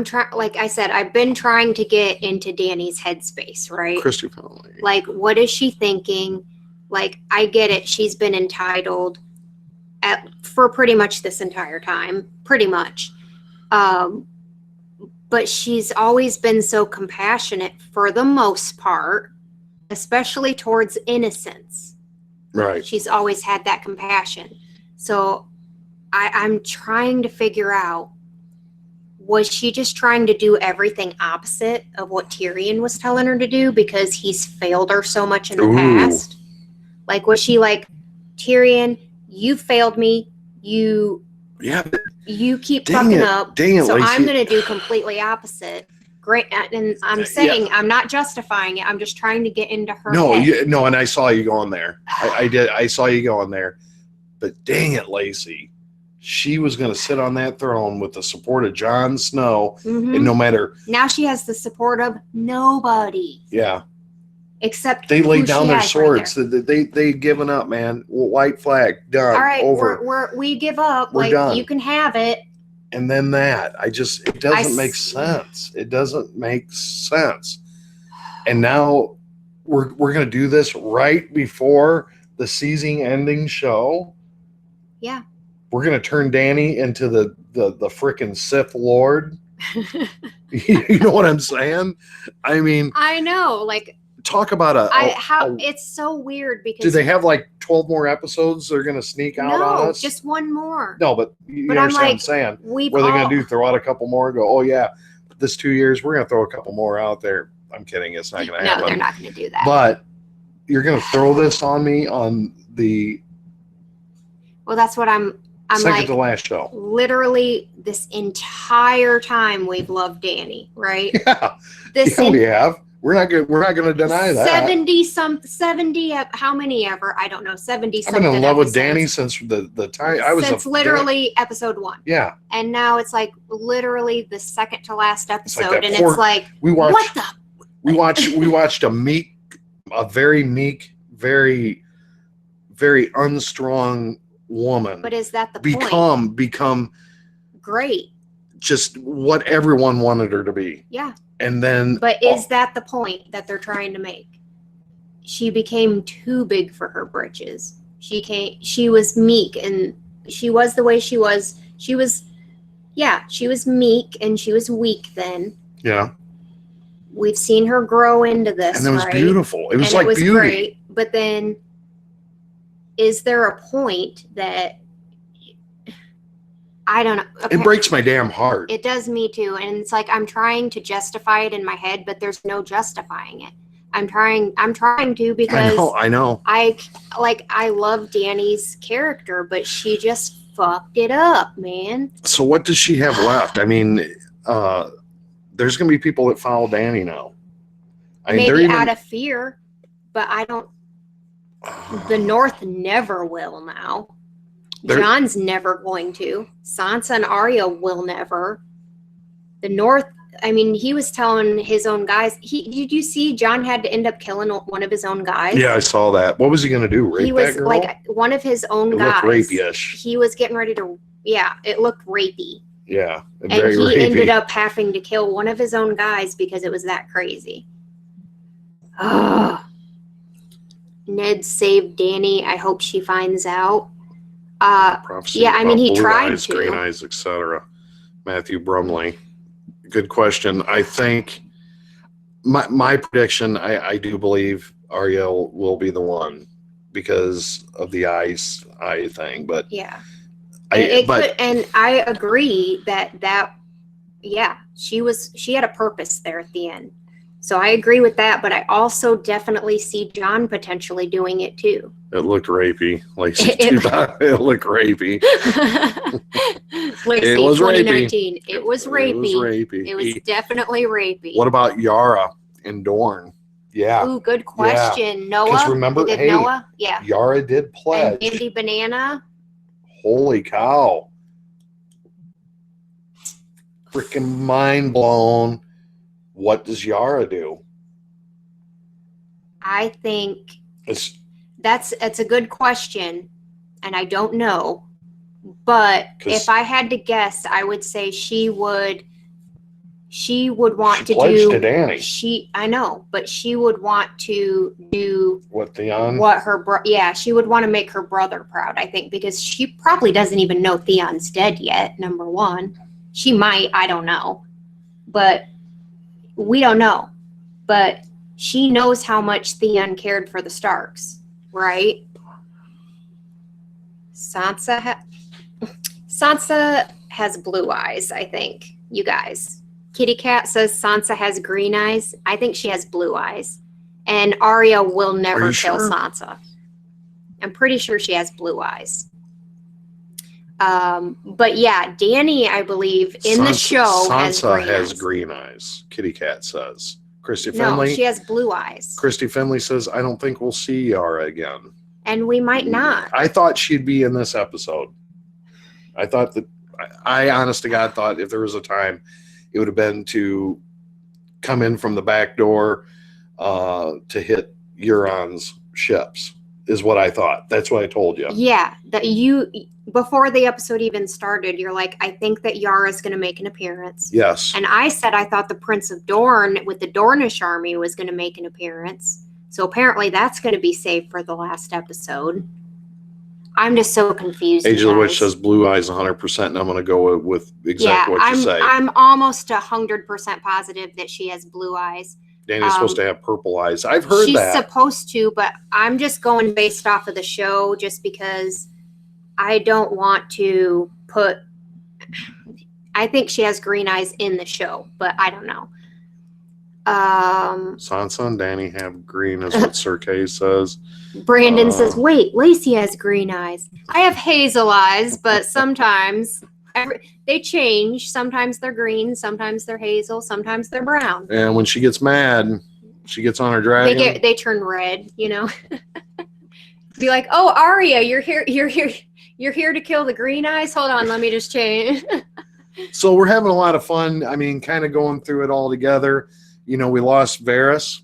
trying. Like I said, I've been trying to get into Dany's headspace, right? Christy Family. Like, what is she thinking? Like, I get it. She's been entitled for pretty much this entire time, pretty much. But she's always been so compassionate for the most part, especially towards innocents. Right. She's always had that compassion. So I'm trying to figure out, was she just trying to do everything opposite of what Tyrion was telling her to do because he's failed her so much in the past? Like, was she like, Tyrion, you failed me. You keep fucking up. So I'm going to do completely opposite. Great. And I'm saying, I'm not justifying it. I'm just trying to get into her head. No, and I saw you going there. I did. I saw you going there. But dang it, Lacey. She was going to sit on that throne with the support of Jon Snow. Mm-hmm. And no matter. Now she has the support of nobody. Yeah. Except they laid down their swords. Right, they given up, man. White flag, done. All right, over. We give up. We're done. You can have it. And then that, it doesn't make sense. It doesn't make sense. And now we're going to do this right before the season ending show. Yeah. We're going to turn Dany into the frickin' Sith Lord. You know what I'm saying? I mean, I know, like, talk about it's so weird because do they have like 12 more episodes they're going to sneak out on us? Just one more. No, but you understand what I'm saying. What are they going to do? Throw out a couple more and go, oh yeah, this 2 years we're going to throw a couple more out there. I'm kidding. It's not going to happen. No, they're not going to do that. But you're going to throw this on me on the that's what I'm second like, to last show. Literally this entire time we've loved Dany, right? Yeah. We have. We're not going to deny that. 70, how many ever? I don't know. 70 something. I've been in love episodes. with Dany since the time I was. Since literally episode 1. Yeah. And now it's like literally the second to last episode, like and it's like, we watched a very meek, very, very unstrong woman. But is that the point? Become great. Just what everyone wanted her to be. Yeah. And then, but is that the point that they're trying to make? She became too big for her britches. She was meek, and she was the way she was. She was meek and she was weak then. Yeah. We've seen her grow into this, and it was beautiful. It was like beauty. Great, but then, is there a point that? I don't know. Okay. It breaks my damn heart. It does me too. And it's like, I'm trying to justify it in my head, but there's no justifying it. I'm trying to, because I know. I love Dany's character, but she just fucked it up, man. So what does she have left? I mean, there's going to be people that follow Dany now. Maybe out of fear, but I don't, the North never will now. John's never going to. Sansa and Arya will never. The North, I mean, he was telling his own guys. Did you see John had to end up killing one of his own guys? Yeah, I saw that. What was he going to do? Rape he was that girl? like one of his own guys. Looked rapey-ish. He was getting ready to. Yeah, it looked rapey. Yeah, and he rapey. ended up having to kill one of his own guys because it was that crazy. Ned saved Dany. I hope she finds out. Yeah, I mean, he tried to. Green eyes, etc. Matthew Brumley. Good question. I think my prediction, I do believe Ariel will be the one because of the eye thing. But yeah, and I agree that yeah, she had a purpose there at the end. So I agree with that, but I also definitely see John potentially doing it too. It looked rapey. Like it looked rapey. It was 2019. Rapey. It was rapey. It was definitely rapey. What about Yara and Dorne? Yeah. Ooh, good question. Yeah. Noah. Because remember, Noah? Yeah. Yara did pledge. And Andy Banana. Holy cow. Freaking mind blown. What does Yara do? I think that's a good question, and I don't know. But if I had to guess, I would say she would want to do. To Dany. I know, but she would want to do what Theon. What her she would want to make her brother proud. I think because she probably doesn't even know Theon's dead yet. Number one, she might. I don't know, but. We don't know, but she knows how much Theon cared for the Starks, right? Sansa has blue eyes, I think, you guys. Kitty Cat says Sansa has green eyes. I think she has blue eyes. And Arya will never kill Sansa. I'm pretty sure she has blue eyes. But yeah, Dany, I believe, in the show Sansa has green eyes. Kitty Cat says. Christy Finley. No, she has blue eyes. Christy Finley says, I don't think we'll see Yara again. And we might not. I thought she'd be in this episode. I honest to God thought if there was a time, it would have been to come in from the back door to hit Euron's ships, is what I thought. That's what I told you. Yeah, before the episode even started, you're like, I think that Yara's going to make an appearance. Yes. And I said I thought the Prince of Dorne with the Dornish army was going to make an appearance. So apparently that's going to be saved for the last episode. I'm just so confused. Age of the Witch says blue eyes 100%, and I'm going to go with exactly what you say. I'm almost 100% positive that she has blue eyes. Dany's supposed to have purple eyes. I've heard that. She's supposed to, but I'm just going based off of the show just because I don't want to put. I think she has green eyes in the show, but I don't know. Sansa and Dany have green, is what Sir Kay says. Brandon says, wait, Lacey has green eyes. I have hazel eyes, but sometimes they change. Sometimes they're green, sometimes they're hazel, sometimes they're brown. And when she gets mad, she gets on her dragon. They turn red, you know. Be like, oh, Arya, you're here to kill the green eyes? Hold on, let me just change. So we're having a lot of fun. I mean, kind of going through it all together. You know, we lost Varys.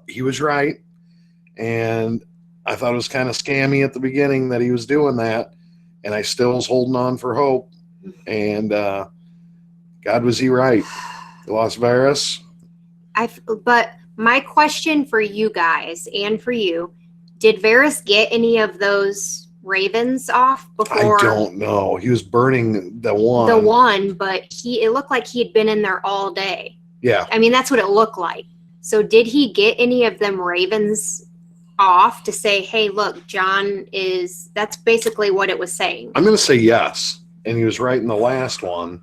He was right. And I thought it was kind of scammy at the beginning that he was doing that. And I still was holding on for hope. And God, was he right? We lost Varys. But my question for you guys and for you, did Varys get any of those ravens off before? I don't know. He was burning the one. The one, but it looked like he had been in there all day. Yeah. I mean, that's what it looked like. So did he get any of them ravens off to say, hey, look, that's basically what it was saying. I'm going to say yes. And he was right in the last one.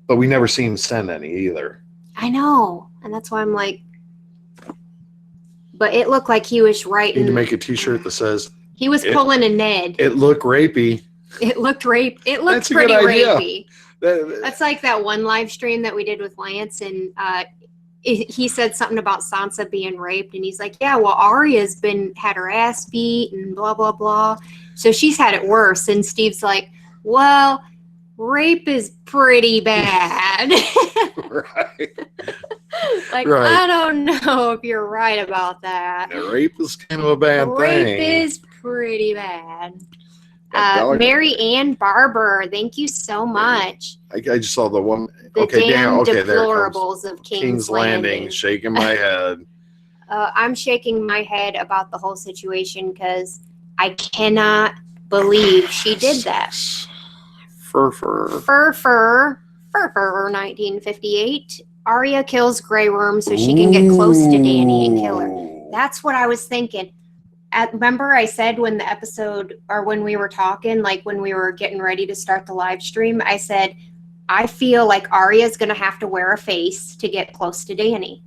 But we never seen him send any either. I know. And that's why I'm like, but it looked like he was right. Need to make a t-shirt that says, he was pulling a Ned. It looked rapey. It looked pretty rapey. That's like that one live stream that we did with Lance, and he said something about Sansa being raped, and he's like, yeah, well, Arya's had her ass beat and blah, blah, blah. So she's had it worse. And Steve's like, well, rape is pretty bad. Right. Like, Right. I don't know if you're right about that. Yeah, rape is kind of a bad thing. Rape is pretty bad. Dalek- Mary Ann Barber, thank you so much. I just saw the one. The Okay, damn okay, there it comes. deplorables of King's Landing, shaking my head. I'm shaking my head about the whole situation because I cannot believe she did that. Fur. 1958. Arya kills Grey Worm so she can get close to Dany and kill her. That's what I was thinking. Remember I said when the episode, or when we were talking, like when we were getting ready to start the live stream, I said, I feel like Arya's going to have to wear a face to get close to Dany.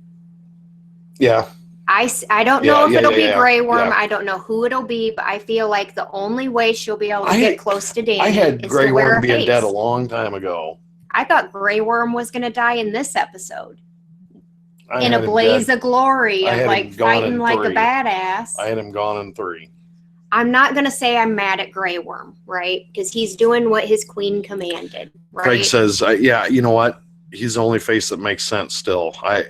Yeah. I don't know if it'll be Grey Worm. Yeah. I don't know who it'll be, but I feel like the only way she'll be able to get close to Dany I had is Grey to wear Worm a being face. dead a long time ago. I thought Grey Worm was going to die in this episode. I In had a him blaze dead. of glory I of had like him gone fighting in like 3. a badass. I had him gone in 3. I'm not going to say I'm mad at Grey Worm, right? Because he's doing what his queen commanded, right? Craig says, yeah, you know what? He's the only face that makes sense still. I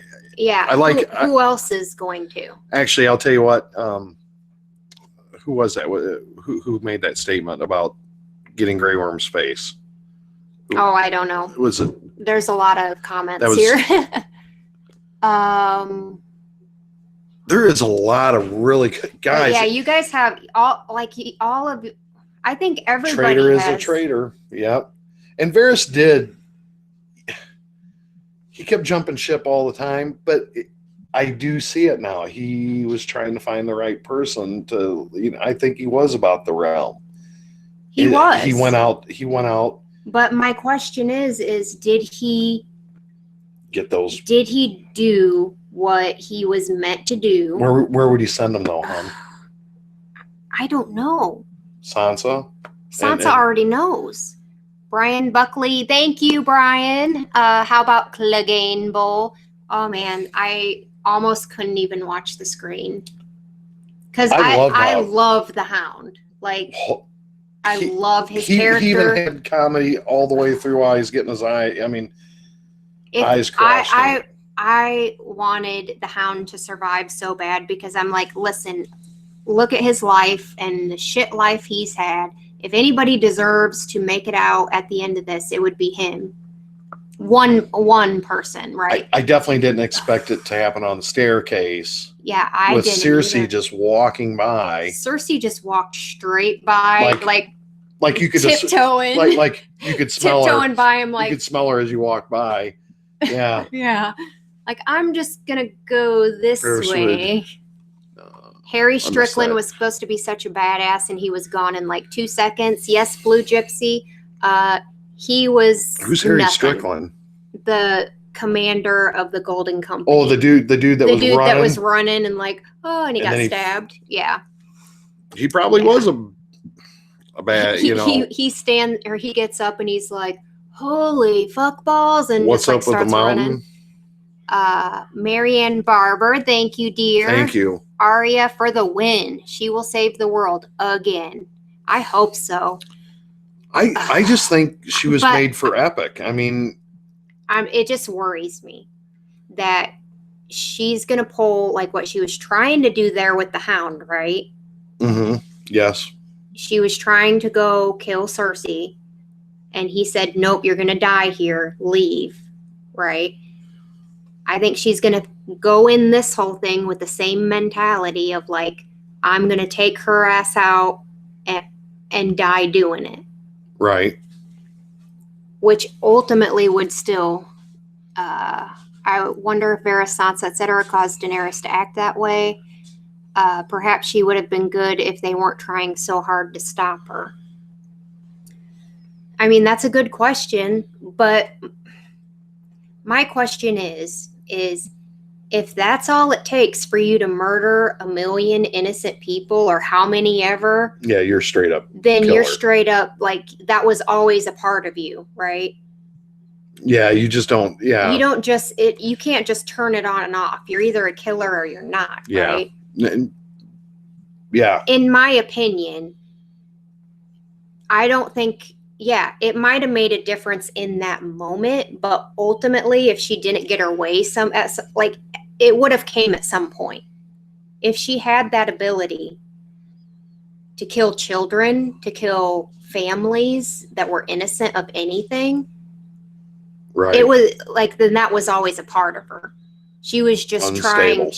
like. Who else is going to? Actually, I'll tell you what. Who was that? Who made that statement about getting Grey Worm's face? Oh, I don't know. Was it? There's a lot of comments That was- here. There is a lot of really good guys. Yeah, you guys have all of. I think everybody Traitor is has. a traitor. Yep. And Varys did. He kept jumping ship all the time, but I do see it now. He was trying to find the right person to. I think he was about the realm. He was. He went out. But my question is did he Get those. Did he do what he was meant to do? Where would he send them though, hon? I don't know. Sansa. Sansa already knows. Brian Buckley, thank you, Brian. How about Clegane Bowl? Oh man, I almost couldn't even watch the screen because I love the Hound. Like I love his character. He even had comedy all the way through while he's getting his eye. I mean, eyes crossed. I wanted the Hound to survive so bad because I'm like, listen, look at his life and the shit life he's had. If anybody deserves to make it out at the end of this, it would be him. One person, right? I definitely didn't expect it to happen on the staircase. Yeah, I with didn't. Cersei either. just walking by. Cersei just walked straight by, like you could tiptoeing, like you could smell tiptoeing her. by him, like You could smell her as you walk by. Yeah. yeah. Like I'm just gonna go this way. Harry Strickland was supposed to be such a badass, and he was gone in like 2 seconds. Yes, Blue Gypsy. He was. Who's Harry nothing. Strickland? The commander of the Golden Company. Oh, the dude that was running and like, and he got stabbed. Yeah. He probably was a bad, he gets up and he's like, holy fuck balls, and what's just, up like, with starts the mountain? Running. Marianne Barber, thank you, dear. Thank you. Arya for the win. She will save the world again. I hope so. I just think she was made for epic. I mean, it just worries me that she's gonna pull like what she was trying to do there with the Hound, right? Mm-hmm. Yes. She was trying to go kill Cersei, and he said, "Nope, you're gonna die here. Leave." Right? I think she's gonna go in this whole thing with the same mentality of like, I'm gonna take her ass out and die doing it. Right. Which ultimately would still, I wonder if Varys, Sansa, etc. caused Daenerys to act that way. Perhaps she would have been good if they weren't trying so hard to stop her. I mean, that's a good question, but my question is if that's all it takes for you to murder 1 million innocent people or how many ever, yeah, you're straight up then killer. You're straight up like that was always a part of you, right? Yeah, you just don't. Yeah, You don't just you can't just turn it on and off. You're either a killer or you're not, yeah, right? Yeah. In my opinion, I don't think. Yeah, it might have made a difference in that moment, but ultimately, if she didn't get her way, it would have came at some point. If she had that ability to kill children, to kill families that were innocent of anything, Right. it was like, then that was always a part of her. She was just Unstable.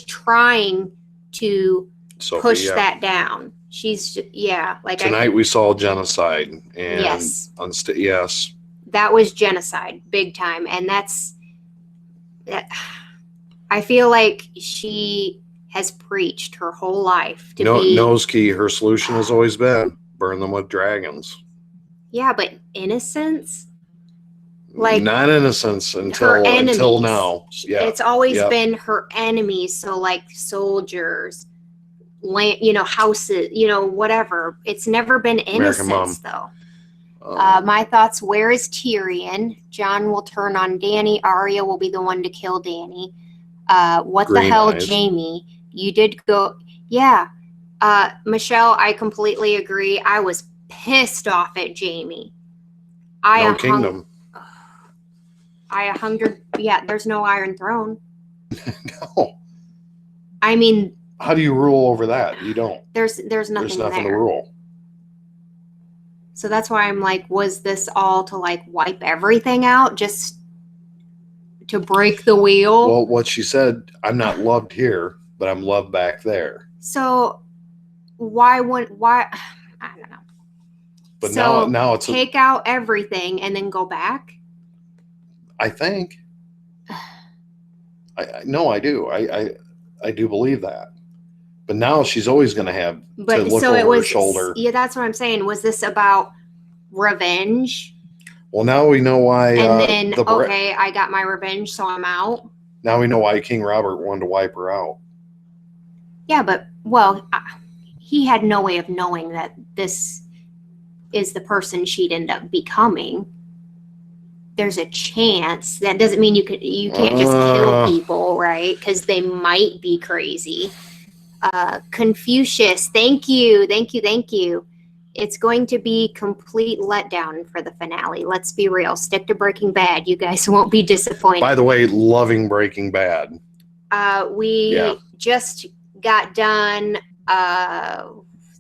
trying to Sophie, push yeah. that down. Tonight we saw genocide and yes, yes, that was genocide, big time, and I feel like she has preached her whole life to be. Noski, her solution has always been burn them with dragons. Yeah, but innocence, like not innocence until now. Yeah, it's always been her enemies. So like soldiers, land, houses, whatever. It's never been innocence though. My thoughts: where is Tyrion? Jon will turn on Dany. Arya will be the one to kill Dany. What the hell, eyes. Jamie? You did go. Yeah. Michelle, I completely agree. I was pissed off at Jamie. Kingdom. There's no Iron Throne. No. I mean, how do you rule over that? You don't. There's nothing to there. rule. So that's why I'm like, was this all to like wipe everything out, just to break the wheel? Well, what she said, I'm not loved here, but I'm loved back there. So why? I don't know. But so now it's take out everything and then go back. I think. I do. I do believe that. But now she's always going to have to look over her shoulder. Yeah, that's what I'm saying. Was this about revenge? Well, now we know why. And then, I got my revenge, so I'm out. Now we know why King Robert wanted to wipe her out. Yeah, but, he had no way of knowing that this is the person she'd end up becoming. There's a chance. That doesn't mean you can't just kill people, right? Because they might be crazy. Confucius, thank you. It's going to be complete letdown for the finale. Let's be real. Stick to Breaking Bad. You guys won't be disappointed. By the way, loving Breaking Bad. We just got done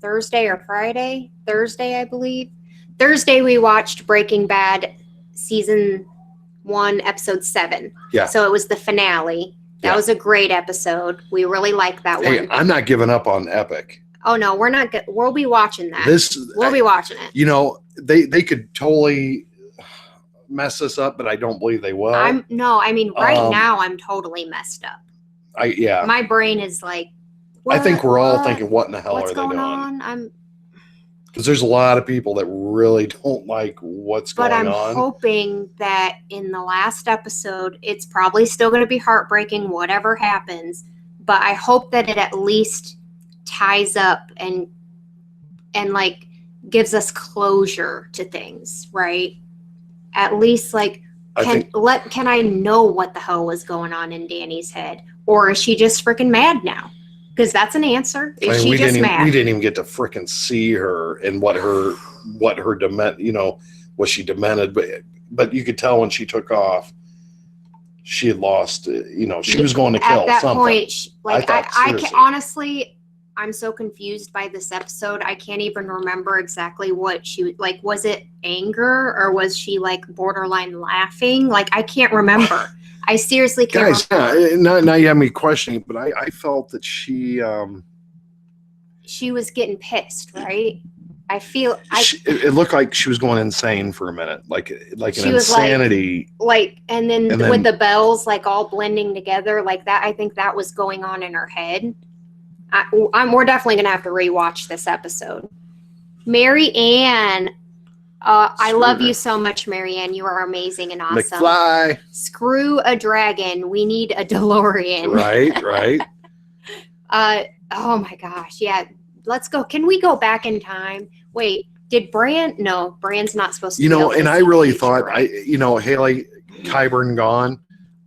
Thursday or Friday? Thursday, I believe. Thursday we watched Breaking Bad season 1, episode 7. Yeah. So it was the finale. That was a great episode. We really liked that one. I'm not giving up on Epic. Oh no, we're not. We'll be watching that. We'll be watching it. They could totally mess this up, but I don't believe they will. Right now I'm totally messed up. My brain is like. I think we're all thinking, what in the hell are they doing? What's going on? Because there's a lot of people that really don't like what's going on. But I'm hoping that in the last episode, it's probably still going to be heartbreaking, whatever happens. But I hope that it at least ties up and like gives us closure to things, right? At least like, can I know what the hell was going on in Dany's head? Or is she just freaking mad now? Because that's an answer. Is she just mad? We didn't even get to freaking see her and what her was she demented? But you could tell when she took off, she had lost. She was going to kill at that something. Point. I can, honestly, I'm so confused by this episode. I can't even remember exactly what she like. Was it anger or was she like borderline laughing? Like I can't remember. I seriously can't remember. Now you have me questioning, but I felt that she was getting pissed, right? I feel it looked like she was going insane for a minute, like an insanity. And then with the bells like all blending together like that. I think that was going on in her head. We're definitely gonna have to rewatch this episode. Mary Ann. I love you so much, Marianne. You are amazing and awesome. McFly. Screw a dragon. We need a DeLorean. Right. Oh my gosh. Yeah. Let's go. Can we go back in time? Wait, Did Bran? No, Bran's not supposed to. You be know, over and the I really teenage, thought, right? Haley, Qyburn gone.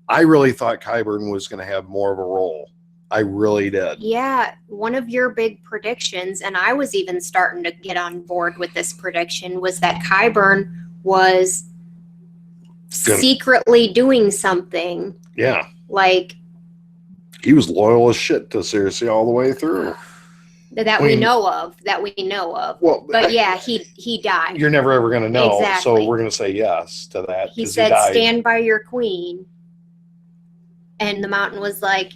I really thought Qyburn was going to have more of a role. I really did. Yeah, one of your big predictions, and I was even starting to get on board with this prediction, was that Qyburn was secretly doing something. Yeah. Like, he was loyal as shit to Cersei all the way through. we know of. Well, but yeah, he died. You're never ever going to know. Exactly. So we're going to say yes to that. He said, "Stand by your queen." And the Mountain was like,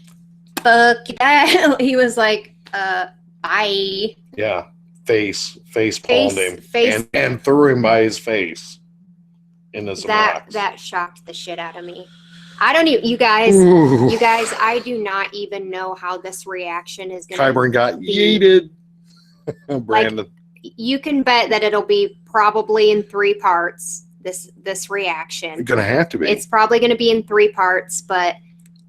"Fuck that." He was like, bye. Yeah. Face palmed him. And threw him by his face into some rocks. That shocked the shit out of me. I don't even, you guys, I do not even know how this reaction is going to Qyburn got yeeted. Like, you can bet that it'll be probably in 3 parts, this reaction. It's going to have to be. It's probably going to be in 3 parts, but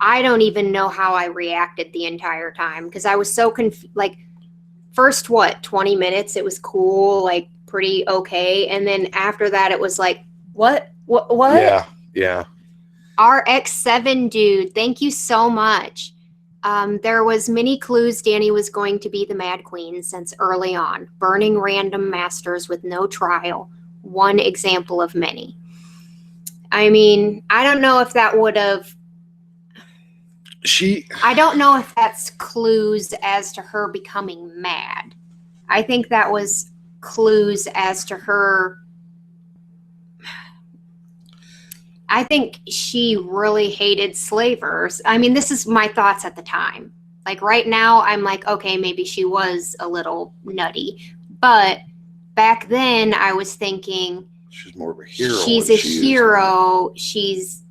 I don't even know how I reacted the entire time because I was so confused. Like, first, 20 minutes, it was cool, like, pretty okay. And then after that, it was like, what? Yeah. RX7 dude, thank you so much. There was many clues Dany was going to be the Mad Queen since early on. Burning random masters with no trial. One example of many. I mean, I don't know if that would have... I don't know if that's clues as to her becoming mad. I think that was clues as to her... I think she really hated slavers. I mean, this is my thoughts at the time. Like, right now, I'm like, okay, maybe she was a little nutty. But back then, I was thinking... She's more of a hero. She's a hero. She's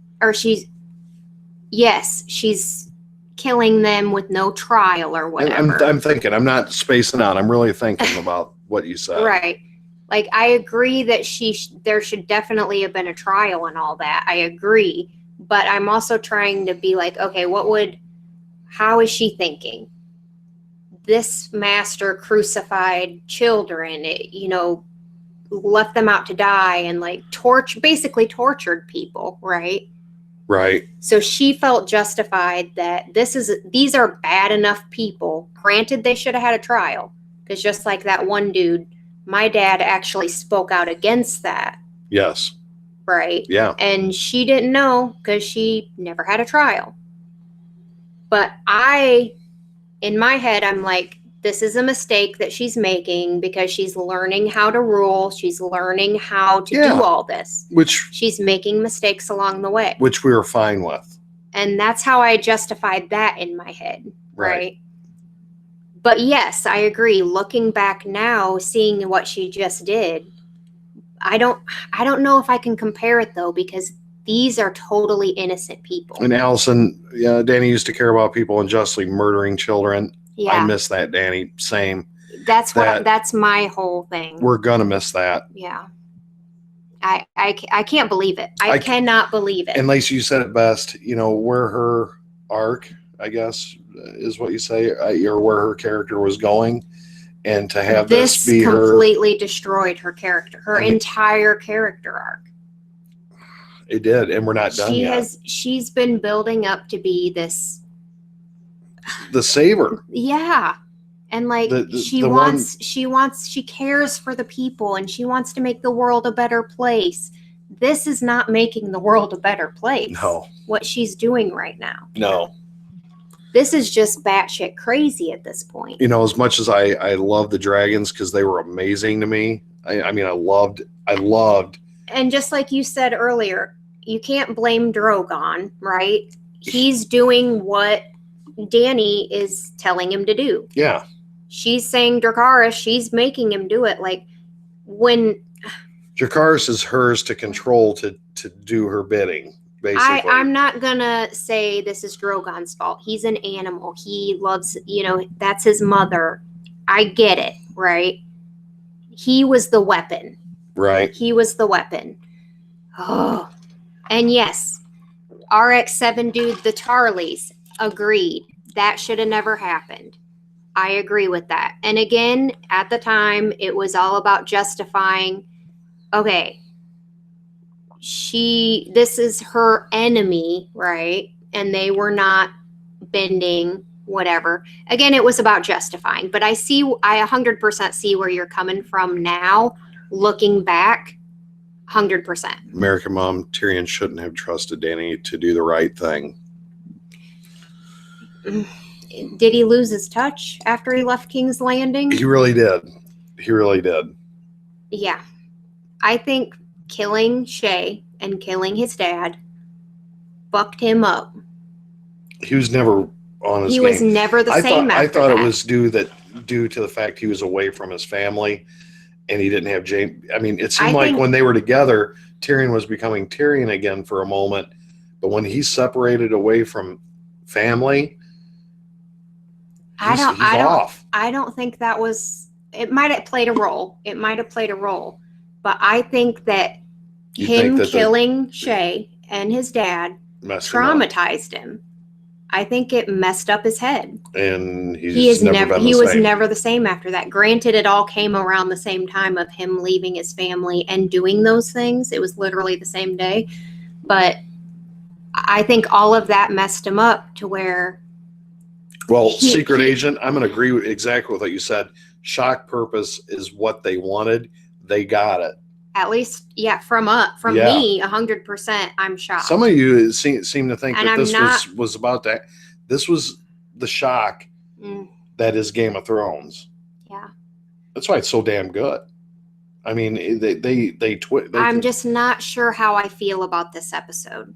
killing them with no trial or whatever. I'm thinking. I'm not spacing out. I'm really thinking about what you said. Right. Like, I agree that there should definitely have been a trial and all that. I agree. But I'm also trying to be like, okay, how is she thinking? This master crucified children, left them out to die and like basically tortured people, right? Right. So she felt justified that these are bad enough people. Granted, they should have had a trial. Because just like that one dude, my dad actually spoke out against that. Yes. Right? Yeah. And she didn't know because she never had a trial. But in my head, I'm like, this is a mistake that she's making because she's learning how to rule. She's learning how to do all this. She's making mistakes along the way. Which we were fine with. And that's how I justified that in my head. Right? But yes, I agree. Looking back now, seeing what she just did, I don't know if I can compare it though, because these are totally innocent people. And Allison, Dany used to care about people unjustly murdering children. Yeah. I miss that, Dany. Same. That's my whole thing. We're gonna miss that. Yeah. I can't believe it. I cannot believe it. And Lacey, you said it best. Where her arc, I guess, is what you say, or where her character was going, and to have this be completely destroyed her character, her entire character arc. It did, and we're not done yet. She's been building up to be the saver. Yeah. And like she cares for the people and she wants to make the world a better place. This is not making the world a better place. No. What she's doing right now. No. This is just batshit crazy at this point. As much as I love the dragons because they were amazing to me. I mean, I loved. And just like you said earlier, you can't blame Drogon, right? He's doing what Dany is telling him to do. Yeah. She's saying Dracarys, she's making him do it. Like when Dracarys is hers to control, to do her bidding. Basically. I'm not gonna say this is Drogon's fault. He's an animal. He loves, that's his mother. I get it, right? He was the weapon. Right. He was the weapon. Oh. And yes, RX-7 dude, the Tarleys, agreed. That should have never happened. I agree with that. And again, at the time, it was all about justifying, okay, this is her enemy, right? And they were not bending, whatever. Again, it was about justifying. But I 100% see where you're coming from now, looking back, 100%. American Mom, Tyrion shouldn't have trusted Dany to do the right thing. Did he lose his touch after he left King's Landing? He really did. He really did. Yeah. I think killing Shay and killing his dad fucked him up. He was never on his He game. was never the same I after thought that. it was due to the fact he was away from his family and he didn't have Jaime. I mean, it seemed like when they were together, Tyrion was becoming Tyrion again for a moment. But when he separated away from family, he's off. I don't think that was. It might have played a role. But I think that killing Shay and his dad traumatized him. I think it messed up his head. And he was never the same after that. Granted, it all came around the same time of him leaving his family and doing those things. It was literally the same day. But I think all of that messed him up to where. Well, Secret Agent, I'm going to agree with exactly with what you said. Shock purpose is what they wanted. They got it. At least, from me, 100%, I'm shocked. Some of you seem to think that this was about that. This was the shock that is Game of Thrones. Yeah. That's why it's so damn good. I mean, I'm just not sure how I feel about this episode.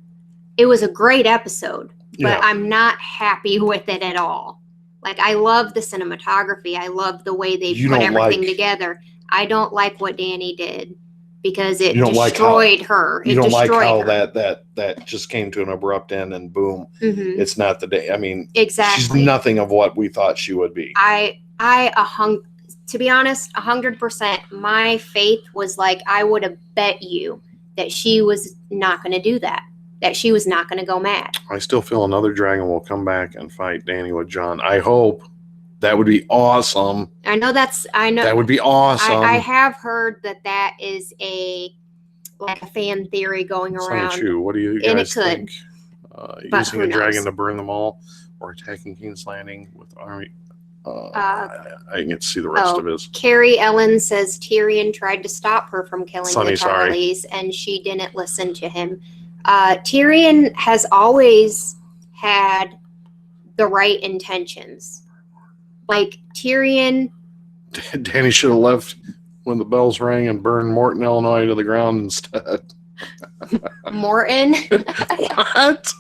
It was a great episode, but I'm not happy with it at all. Like, I love the cinematography. I love the way they put everything together. I don't like what Dany did. Because it destroyed her. You don't like how that just came to an abrupt end and boom. Mm-hmm. It's not the day. I mean, exactly. She's nothing of what we thought she would be. To be honest, 100%, my faith was like, I would have bet you that she was not going to do that she was not going to go mad. I still feel another dragon will come back and fight Dany with Jon. I hope. That would be awesome. I know. That would be awesome. I have heard that is a fan theory going around. It's not true. What do you guys think? Using a dragon to burn them all or attacking King's Landing with army. I can see the rest of his. Carrie Ellen says Tyrion tried to stop her from killing the Tarleys and she didn't listen to him. Tyrion has always had the right intentions. Like Tyrion. Dany should have left when the bells rang and burned Morton, Illinois to the ground instead. Morton? What?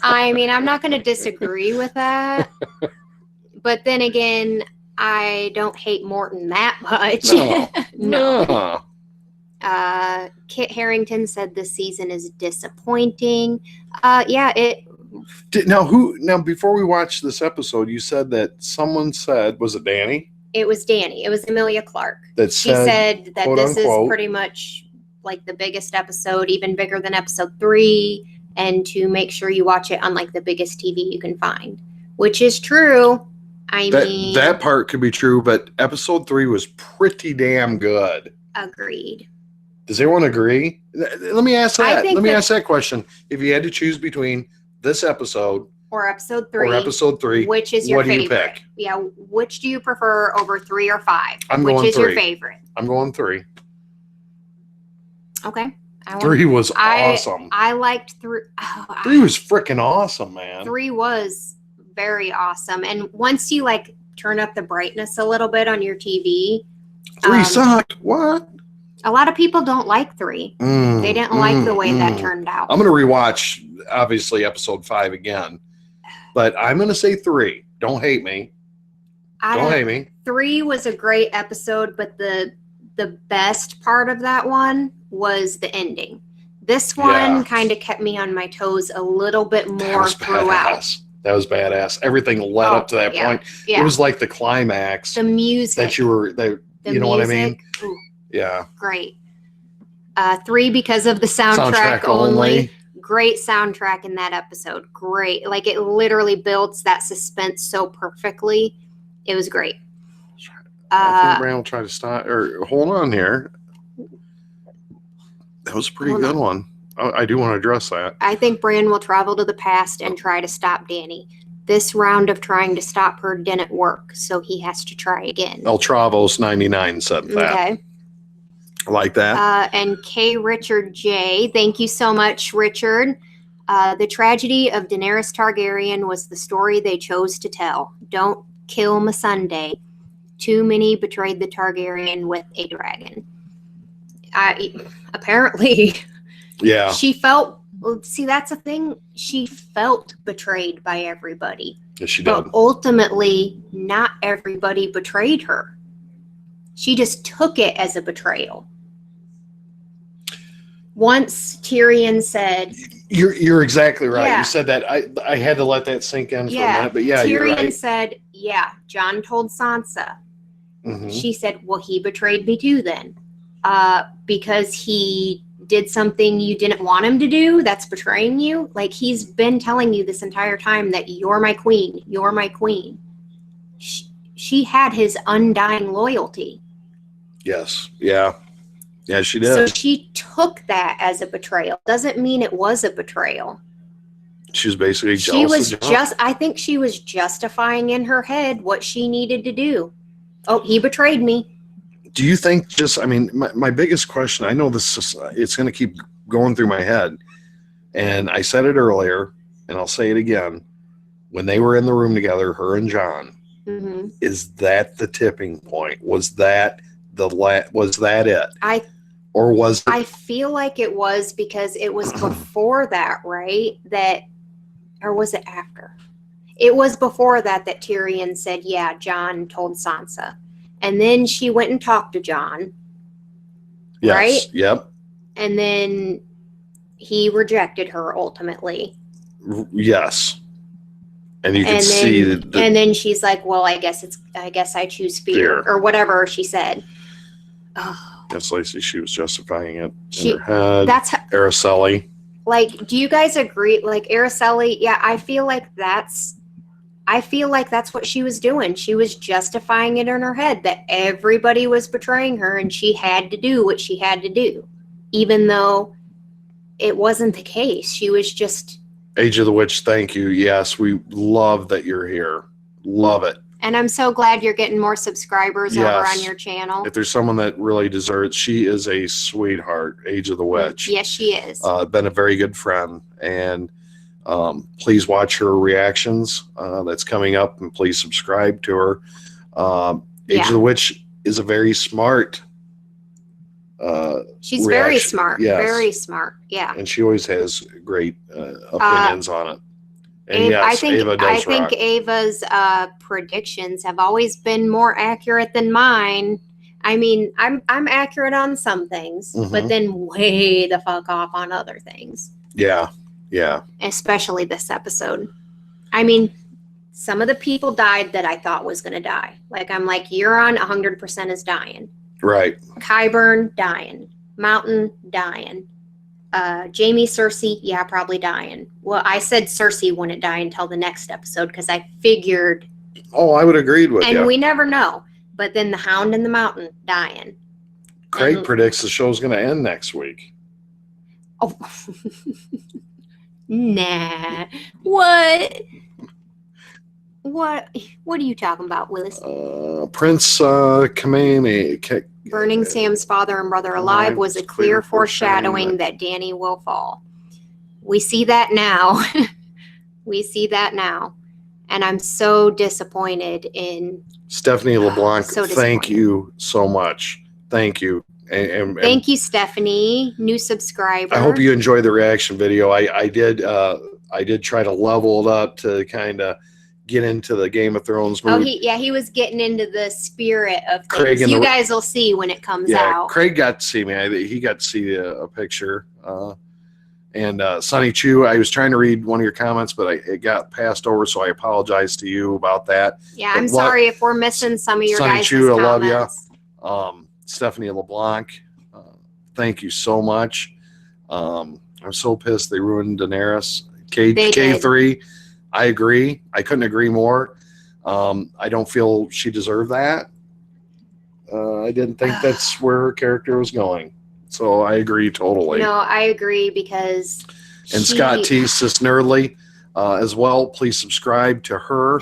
I mean, I'm not going to disagree with that. But then again, I don't hate Morton that much. No. Kit Harington said this season is disappointing. Now before we watch this episode, you said that someone said, was it Dany? It was Dany. It was Emilia Clarke. She said that this is pretty much like the biggest episode, even bigger than episode 3, and to make sure you watch it on like the biggest TV you can find, which is true. That part could be true, but episode 3 was pretty damn good. Agreed. Does everyone agree? Let me ask that. Ask that question. If you had to choose between this episode or episode 3, which is your favorite? Do you pick? Yeah, which do you prefer over 3 or 5? Which is 3. Your favorite? I'm going 3. Okay. 3 was awesome. I liked 3. 3 was freaking awesome, man. 3 was very awesome. And once you like turn up the brightness a little bit on your TV. 3 sucked. What? A lot of people don't like 3. They didn't like the way that turned out. I'm going to rewatch, obviously, episode 5 again. But I'm going to say 3. Don't hate me. Don't hate me. 3 was a great episode, but the best part of that one was the ending. This one kind of kept me on my toes a little bit more throughout. That was badass. Everything led up to that point. Yeah. It was like the climax. The music. That you were there. You know what I mean? Ooh, yeah. Great. 3 because of the soundtrack only. Great soundtrack in that episode. Great. Like it literally builds that suspense so perfectly. It was great. I think Bran will try to stop, or hold on here. That was a pretty good one. I do want to address that. I think Bran will travel to the past and try to stop Dany. This round of trying to stop her didn't work, so he has to try again. El Travos 99 said that. Okay. I like that. And K. Richard J. Thank you so much, Richard. The tragedy of Daenerys Targaryen was the story they chose to tell. Don't kill Missandei. Too many betrayed the Targaryen with a dragon. Apparently, Yeah. she felt. Well, see, that's a thing. She felt betrayed by everybody. Yes, she did. But ultimately, not everybody betrayed her. She just took it as a betrayal. Once Tyrion said, You're exactly right. Yeah. You said that. I had to let that sink in for a minute, but yeah, you're Tyrion right. said, yeah, Jon told Sansa. Mm-hmm. She said, well, he betrayed me too then. Because he did something you didn't want him to do, that's betraying you. Like, he's been telling you this entire time that you're my queen. You're my queen. She had his undying loyalty. Yes. Yeah. Yeah, she did. So she took that as a betrayal. Doesn't mean it was a betrayal. She was basically jealous. She was of Jon. I think she was justifying in her head what she needed to do. Oh, he betrayed me. Do you think my biggest question, I know it's going to keep going through my head, and I said it earlier, and I'll say it again. When they were in the room together, her and Jon, Mm-hmm. is that the tipping point? Was that it? I feel like it was, because it was before that, right? Or was it after? It was before that Tyrion said, yeah, Jon told Sansa. And then she went and talked to Jon. Yes. Right? Yep. And then he rejected her ultimately. Yes. And you can see that. And then she's like, well, I guess I choose fear. Or whatever she said. Oh. Yes, Lacey, she was justifying it in her head. That's Araceli. Like, do you guys agree? Like, Araceli, yeah, I feel like that's what she was doing. She was justifying it in her head that everybody was betraying her and she had to do what she had to do, even though it wasn't the case. She was just... Age of the Witch, thank you. Yes, we love that you're here. Love it. And I'm so glad you're getting more subscribers over on your channel. If there's someone that really deserves, she is a sweetheart, Age of the Witch. Yes, she is. Been a very good friend. And please watch her reactions. That's coming up. And please subscribe to her. Age of the Witch is a very smart she's reaction. very smart. Yes. Very smart. Yeah. And she always has great opinions on it. And Ava, yes, Ava does I think rock. Ava's predictions have always been more accurate than mine. I mean, I'm accurate on some things, but then way the fuck off on other things. Yeah. Yeah. Especially this episode. I mean, some of the people died that I thought was going to die. Like, I'm like, Euron 100% is dying. Right. Qyburn, dying. Mountain, dying. Jamie, Cersei, yeah, probably dying. Well, I said Cersei wouldn't die until the next episode because I figured. Oh, I would agree with you. And we never know. But then the Hound and the Mountain dying. Craig predicts the show's going to end next week. Oh. Nah. What? What are you talking about, Willis? Prince Kameme. Burning Sam's father and brother alive was a clear foreshadowing that Dany will fall. We see that now. We see that now. And I'm so disappointed in... Stephanie LeBlanc, thank you so much. Thank you. And thank you, Stephanie, new subscriber. I hope you enjoyed the reaction video. I did try to level it up to kind of get into the Game of Thrones mood. Oh, he was getting into the spirit of things. You guys will see when it comes out. Craig got to see me. He got to see a picture. And Sonny Chu, I was trying to read one of your comments, but it got passed over, so I apologize to you about that. Yeah, I'm sorry if we're missing some of your guys' Sonny Chu, comments. I love you. Stephanie LeBlanc, thank you so much. I'm so pissed they ruined Daenerys. K3, I agree. I couldn't agree more. I don't feel she deserved that. I didn't think that's where her character was going. So I agree totally. No, I agree because. And Scott T. Sis Nerdly as well. Please subscribe to her.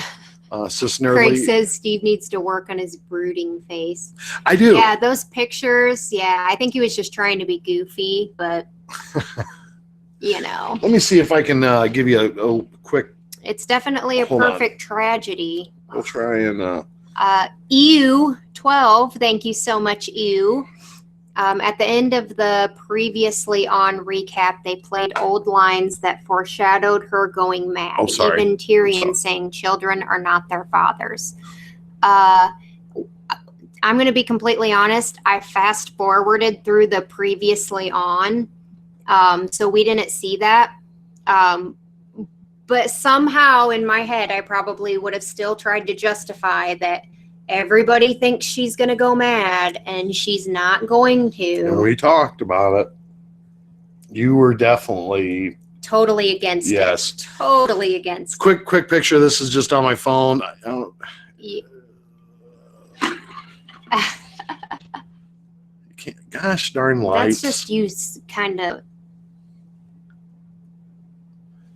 Sis Nerdly. Craig says Steve needs to work on his brooding face. I do. Yeah, those pictures. Yeah, I think he was just trying to be goofy, but you know. Let me see if I can give you a quick. It's definitely a perfect tragedy. We'll try and. Ew12, thank you so much, Ew. At the end of the previously on recap, they played old lines that foreshadowed her going mad. Oh, sorry. Even Tyrion saying children are not their fathers. I'm going to be completely honest. I fast forwarded through the previously on, so we didn't see that. But somehow in my head, I probably would have still tried to justify that everybody thinks she's going to go mad and she's not going to. And we talked about it. You were definitely totally against yes. it. Totally against it. Quick picture. This is just on my phone. Gosh darn lights. That's just you kind of.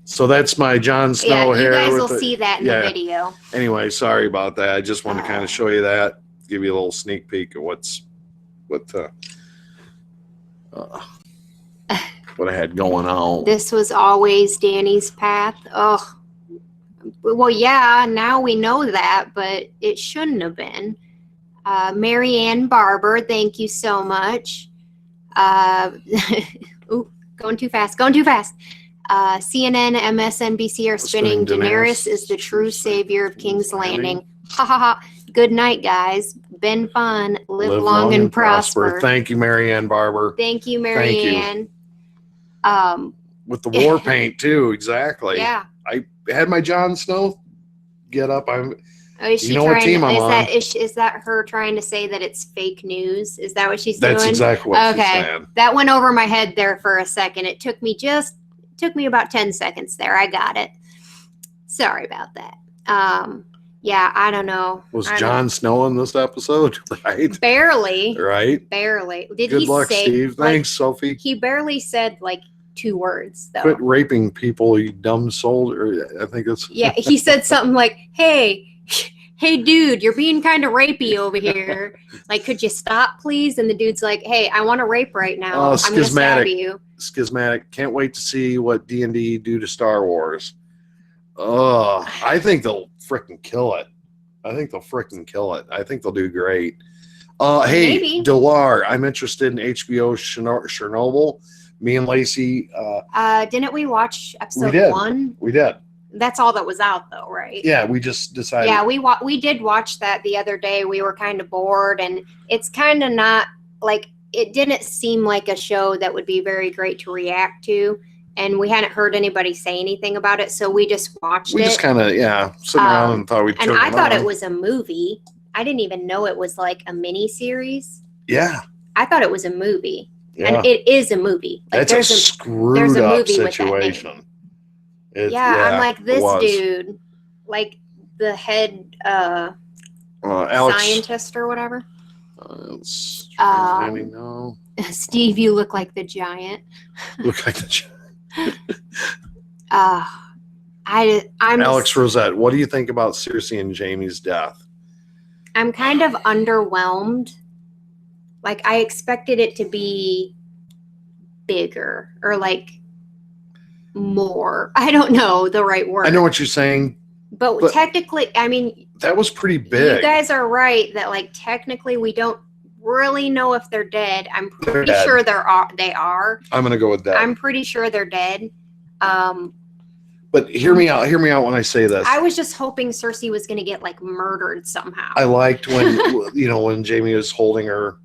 So that's my Jon Snow hair. You guys will see that in the video. Anyway, sorry about that. I just wanted to kind of show you that, give you a little sneak peek of what I had going on. This was always Danny's path. Oh, well, yeah. Now we know that, but it shouldn't have been. Marianne Barber, thank you so much. Ooh, going too fast. CNN, MSNBC are spinning. Daenerys is the true savior of King's Landing. Ha ha ha. Good night, guys. Been fun. Live long and prosper. Thank you, Marianne Barber. Thank you, Marianne. With the war paint, too. Exactly. Yeah. I had my Jon Snow get up. Is she what team I'm on. Is that her trying to say that it's fake news? Is that what she's doing? That's exactly what she's saying. That went over my head there for a second. It took me about 10 seconds there. I got it. Sorry about that. Yeah, I don't know. Was Jon Snow in this episode? Right? Barely. Right? Barely. Good luck, Steve. Thanks, Sophie. He barely said 2 words, though. Quit raping people, you dumb soldier. I think it's... Yeah, he said something like, hey, dude, you're being kind of rapey over here. Could you stop, please? And the dude's like, hey, I want to rape right now. I'm going to stab you. Schismatic. Can't wait to see what D&D do to Star Wars. I think they'll freaking kill it. I think they'll do great. Hey, Maybe. Delar, I'm interested in HBO Chernobyl. Me and Lacey. Didn't we watch episode 1? We did. That's all that was out, though, right? Yeah, we just decided. Yeah, we did watch that the other day. We were kind of bored, and it's kind of not it didn't seem like a show that would be very great to react to, and we hadn't heard anybody say anything about it, so we just watched it. We just kind of sitting around and thought we'd. And I thought it was a movie. I didn't even know it was a mini series. Yeah. I thought it was a movie, yeah. And it is a movie. That's a screwed up situation. I'm like, this dude, the head Alex, scientist or whatever. No. Steve, you look like the giant. Look like the giant. I'm Alex Rosette, what do you think about Cersei and Jaime's death? I'm kind of underwhelmed. I expected it to be bigger or more. I don't know the right word. I know what you're saying. But technically, I mean, that was pretty big. You guys are right that technically we don't really know if they're dead. I'm pretty sure they are. I'm gonna go with that. I'm pretty sure they're dead. But hear me out when I say this. I was just hoping Cersei was gonna get murdered somehow. I liked when when Jaime was holding her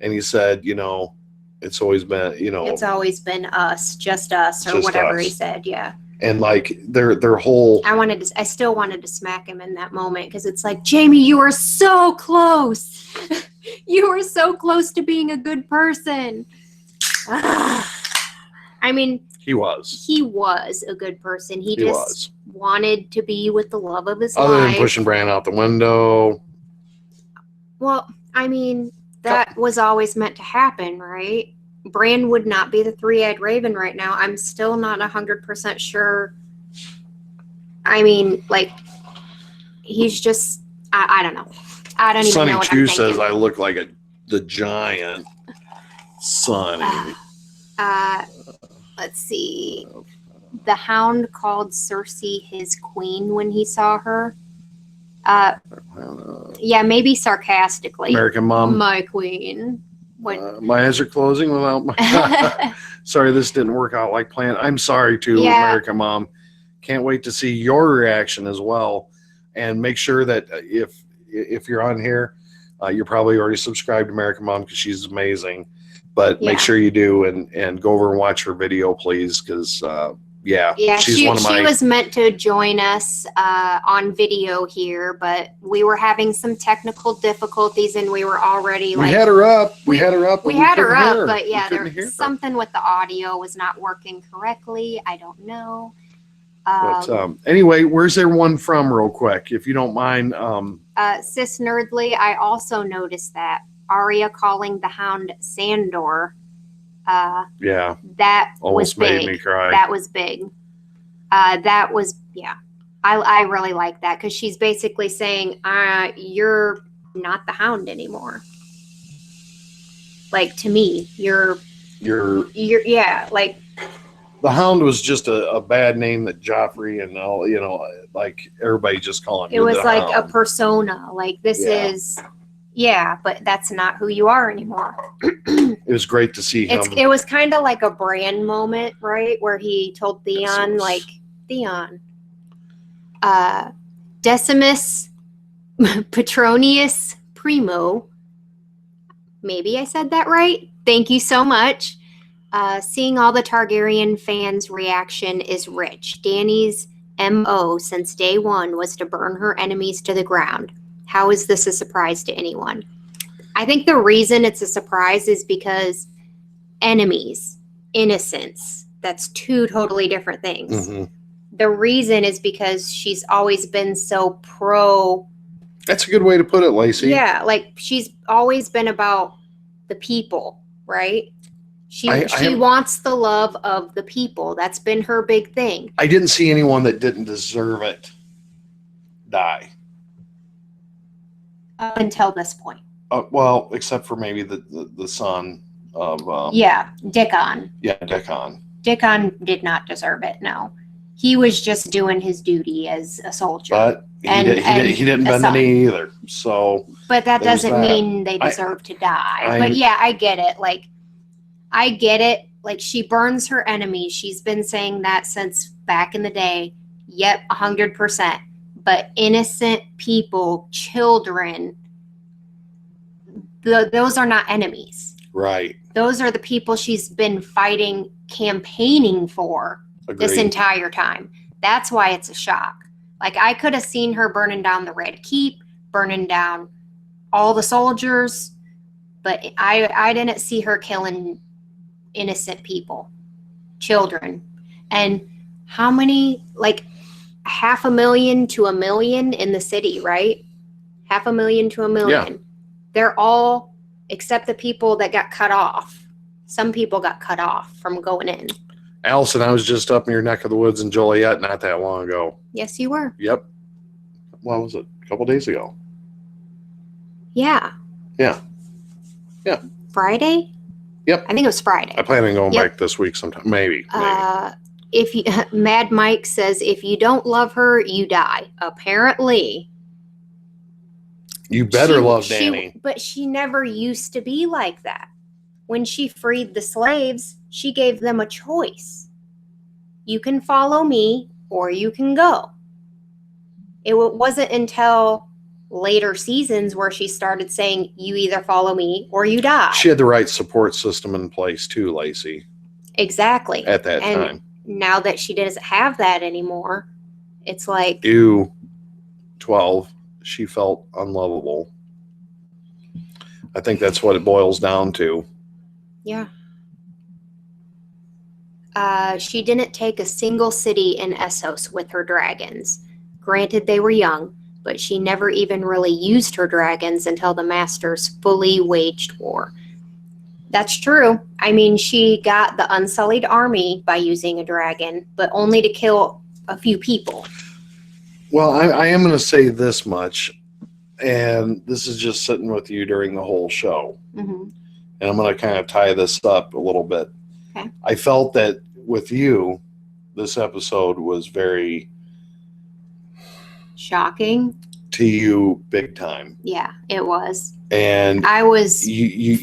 and he said, it's always been, it's always been us, just us, or whatever he said, yeah. And their whole I still wanted to smack him in that moment because it's Jaime, you were so close. You were so close to being a good person. I mean, he was a good person. He just was. wanted to be with the love of his Other life. than pushing Bran out the window. Well, I mean, that was always meant to happen, right? Bran would not be the three-eyed raven right now. I'm still not 100% sure. I mean, like, he's just, I don't know. I don't even know what I'm thinking. Sonny Chu says I look like the giant Sonny. Let's see. The Hound called Cersei his queen when he saw her. Yeah, maybe sarcastically. American Mom. My queen. My eyes are closing without my... Sorry, this didn't work out like planned. I'm sorry to American Mom. Can't wait to see your reaction as well. And make sure that if you're on here, you're probably already subscribed to American Mom because she's amazing. But make sure you do and go over and watch her video, please, because she's one of my... She was meant to join us on video here, but we were having some technical difficulties, and we were already we had her up. We had her up, but there's something with the audio was not working correctly. I don't know. But anyway, where's everyone from, real quick, if you don't mind? Sis Nerdly, I also noticed that Arya calling the Hound Sandor. That almost was big. Made me cry. That was big. That was I really like that because she's basically saying, "You're not the Hound anymore." Like, to me, you're like. The Hound was just a bad name that Joffrey and all, like everybody just call him. It was like Hound. A persona. Like, this is, but that's not who you are anymore. It was great to see him. It was kind of like a Bran moment, right? Where he told Theon, Theon, Decimus Petronius Primo. Maybe I said that right. Thank you so much. Seeing all the Targaryen fans' reaction is rich. Dany's MO since day one was to burn her enemies to the ground. How is this a surprise to anyone? I think the reason it's a surprise is because enemies, innocence, that's two totally different things. Mm-hmm. The reason is because she's always been so pro. That's a good way to put it, Lacey. Yeah, like she's always been about the people, right? She wants the love of the people. That's been her big thing. I didn't see anyone that didn't deserve it die. Up until this point. Well, except for maybe the son of... Dickon. Yeah, Dickon. Dickon did not deserve it, no. He was just doing his duty as a soldier. But he didn't bend the knee either. So, but that doesn't mean they deserve to die. But yeah, I get it. I get it. Like, she burns her enemies. She's been saying that since back in the day. Yep, 100%. But innocent people, children, those are not enemies. Right. Those are the people she's been fighting, campaigning for this entire time. That's why it's a shock. Like, I could have seen her burning down the Red Keep, burning down all the soldiers, but I didn't see her killing innocent people, children. And how many, 500,000 to 1 million in the city, right? 500,000 to 1 million. Yeah. They're all, except the people that got cut off. Some people got cut off from going in. Allison, I was just up in your neck of the woods in Joliet not that long ago. Yes, you were. Yep. What was it? A couple days ago. Yeah. Yeah. Friday? Yep. I think it was Friday. I plan on going back this week sometime. Maybe. If you, Mad Mike says, if you don't love her, you die. Apparently. You better love Dany. But she never used to be like that. When she freed the slaves, she gave them a choice. You can follow me or you can go. It wasn't until later seasons where she started saying, you either follow me or you die. She had the right support system in place too, Lacey. Exactly. At that time. Now that she doesn't have that anymore, it's like... 12, she felt unlovable. I think that's what it boils down to. Yeah. She didn't take a single city in Essos with her dragons. Granted, they were young, but she never even really used her dragons until the Masters fully waged war. That's true. I mean, she got the Unsullied army by using a dragon, but only to kill a few people. Well, I am going to say this much, and this is just sitting with you during the whole show. Mm-hmm. And I'm going to kind of tie this up a little bit. Okay. I felt that with you, this episode was very shocking to you, big time. Yeah, it was. And I was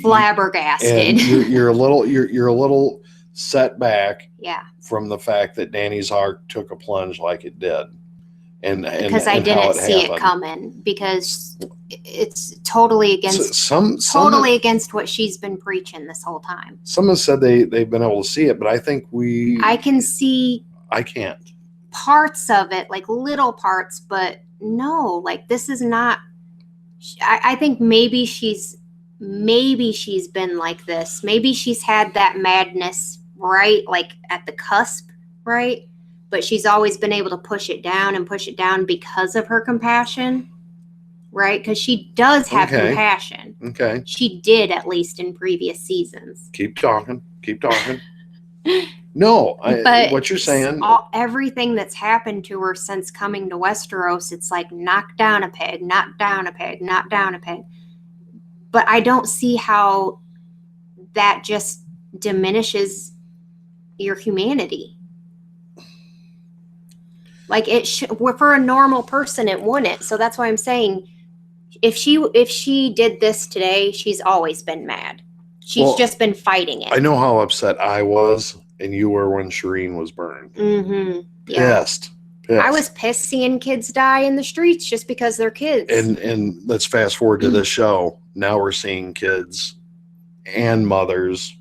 flabbergasted. And you're a little set back. Yeah. From the fact that Danny's heart took a plunge like it did, and because I didn't see it coming, because it's totally against against what she's been preaching this whole time. Someone said they've been able to see it, but I think I can see. I can't. Parts of it, like little parts, but no, like this is not. I think maybe she's been like this. Maybe she's had that madness, right? Like at the cusp, right? But she's always been able to push it down because of her compassion, right? Because she does have compassion. Okay. She did, at least in previous seasons. Keep talking. No, what you're saying. Everything that's happened to her since coming to Westeros, it's like knock down a peg, knock down a peg, knock down a peg. But I don't see how that just diminishes your humanity. Like for a normal person, it wouldn't. So that's why I'm saying, if she did this today, she's always been mad. She's just been fighting it. I know how upset I was, and you were when Shireen was burned. Mm-hmm. Yeah. Pissed. I was pissed seeing kids die in the streets just because they're kids. And let's fast forward to this show. Now we're seeing kids and mothers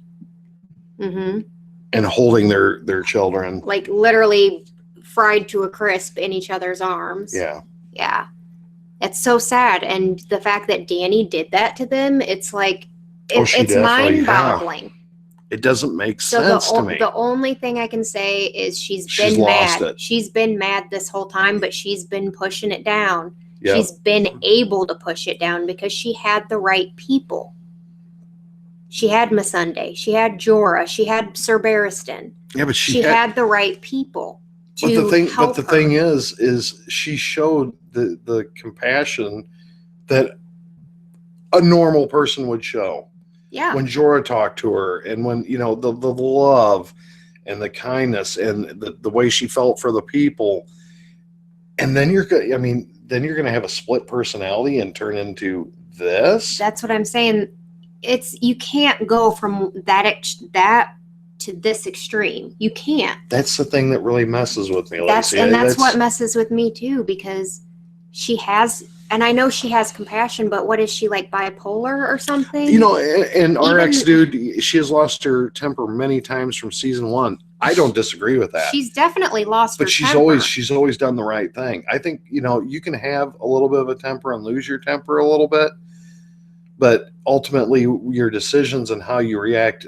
and holding their children. Like literally fried to a crisp in each other's arms. Yeah. Yeah. It's so sad. And the fact that Danny did that to them, it's like, it's mind-boggling. Yeah. It doesn't make sense to me. The only thing I can say is she's been mad. She's been mad this whole time, but she's been pushing it down. Yep. She's been able to push it down because she had the right people. She had Missandei. She had Jorah. She had Sir Barristan. Yeah, but she had the right people to help her. Thing is she showed the compassion that a normal person would show. Yeah. When Jorah talked to her, and when the love and the kindness and the way she felt for the people, and then you're gonna have a split personality and turn into this. That's what I'm saying. You can't go from that to this extreme. You can't. That's the thing that really messes with me. That's what messes with me too, because she has. And I know she has compassion, but what is she, like bipolar or something? And our ex-dude, she has lost her temper many times from season 1. I don't disagree with that. She's definitely lost her temper. But she's always done the right thing. I think, you can have a little bit of a temper and lose your temper a little bit, but ultimately your decisions and how you react,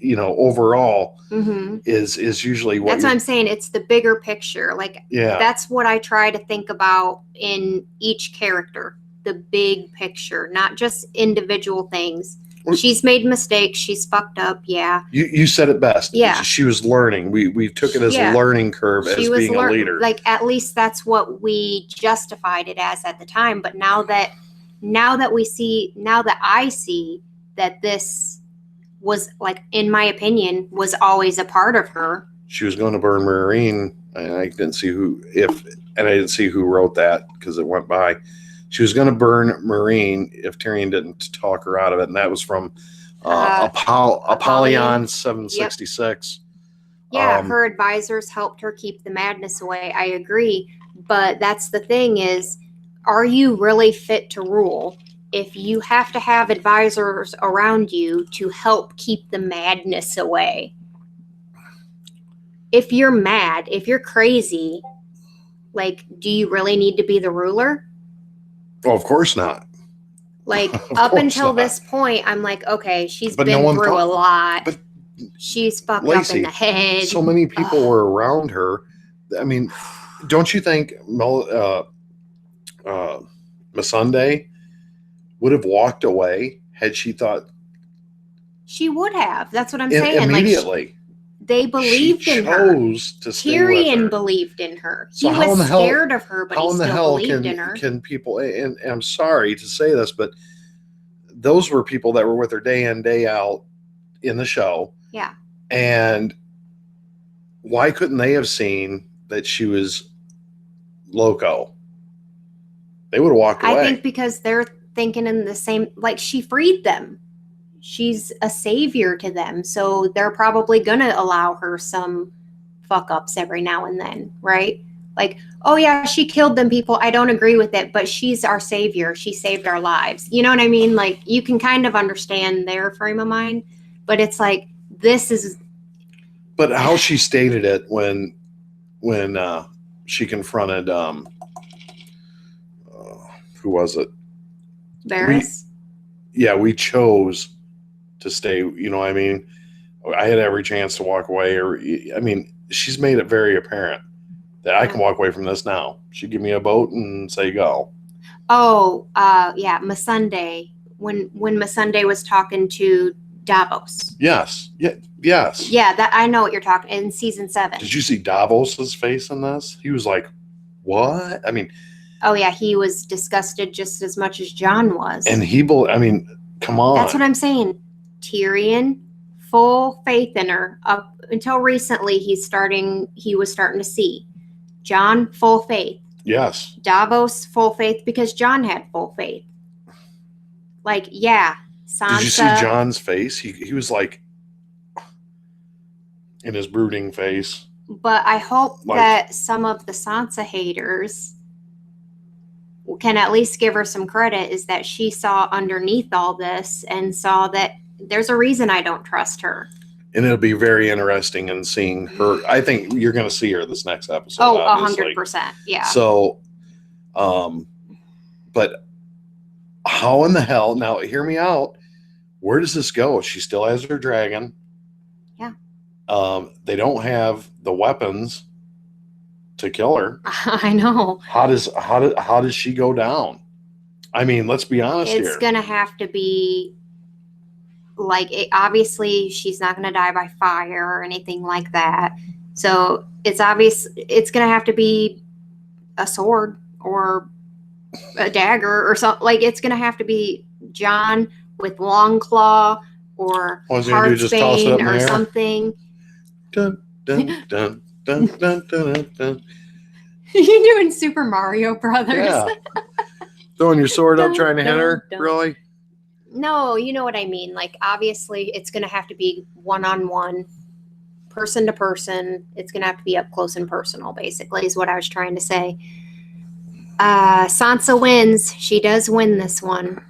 overall is usually what. That's what I'm saying. It's the bigger picture. Like, that's what I try to think about in each character, the big picture, not just individual things. She's made mistakes. She's fucked up. Yeah. You said it best. Yeah. She was learning. We took it as a learning curve as being a leader. Like, at least that's what we justified it as at the time. But now that I see that this was, like, in my opinion, was always a part of her. She was going to burn Maureen. I didn't see who wrote that because it went by. She was going to burn Maureen if Tyrion didn't talk her out of it, and that was from Apollyon 766. Yep. Yeah, her advisors helped her keep the madness away. I agree, but that's the thing is, are you really fit to rule if you have to have advisors around you to help keep the madness away? If you're mad, if you're crazy, like, do you really need to be the ruler? Well, of course not. Like, up until this point, I'm like, okay, she's been through a lot. But She's fucked Lacey, up in the head. So many people were around her. I mean, don't you think Missandei would have walked away had she thought? She would have. That's what I'm saying. Immediately. They believed in her. To stay Tyrion with her. believed in her. So he was scared of her, but he still believed in her. Can people? And I'm sorry to say this, but those were people that were with her day in, day out in the show. Yeah. And why couldn't they have seen that she was loco? They would have walked away. I think because they're thinking in the same, like, she freed them. She's a savior to them. So they're probably going to allow her some fuck ups every now and then, right? Like, oh yeah, she killed them people. I don't agree with it, but she's our savior. She saved our lives. You know what I mean? Like, you can kind of understand their frame of mind, but it's like, this is. But how she stated it when she confronted, who was it? Varys? We chose to stay, you know what I mean? I had every chance to walk away, she's made it very apparent that I can walk away from this now. She'd give me a boat and say go. Oh, Missandei. When Missandei was talking to Davos. Yes. Yes. Yeah, that I know what you're talking in season 7. Did you see Davos's face in this? He was like, what? I mean, oh yeah, he was disgusted just as much as Jon was. And come on. That's what I'm saying. Tyrion, full faith in her. Up until recently, he was starting to see. Jon, full faith. Yes. Davos, full faith because Jon had full faith. Like, yeah, Sansa. Did you see Jon's face? He was like, in his brooding face. But I hope that some of the Sansa haters can at least give her some credit, is that she saw underneath all this and saw that there's a reason I don't trust her. And it'll be very interesting in seeing her. I think you're going to see her this next episode. Oh, 100%. Yeah. So, but how in the hell, now hear me out. Where does this go? She still has her dragon. Yeah. They don't have the weapons to kill her. I know. How does she go down? I mean, let's be honest here. It's gonna have to be like, obviously she's not gonna die by fire or anything like that. So it's obvious it's gonna have to be a sword or a dagger or something. Like, it's gonna have to be Jon with long claw or Heartsbane or something. Dun, dun, dun, dun, dun, dun, dun. You're doing Super Mario Brothers. Yeah. Throwing your sword up, trying to hit her? Really? No, you know what I mean. Like, obviously, it's going to have to be one-on-one, person to person. It's going to have to be up close and personal, basically, is what I was trying to say. Sansa wins. She does win this one.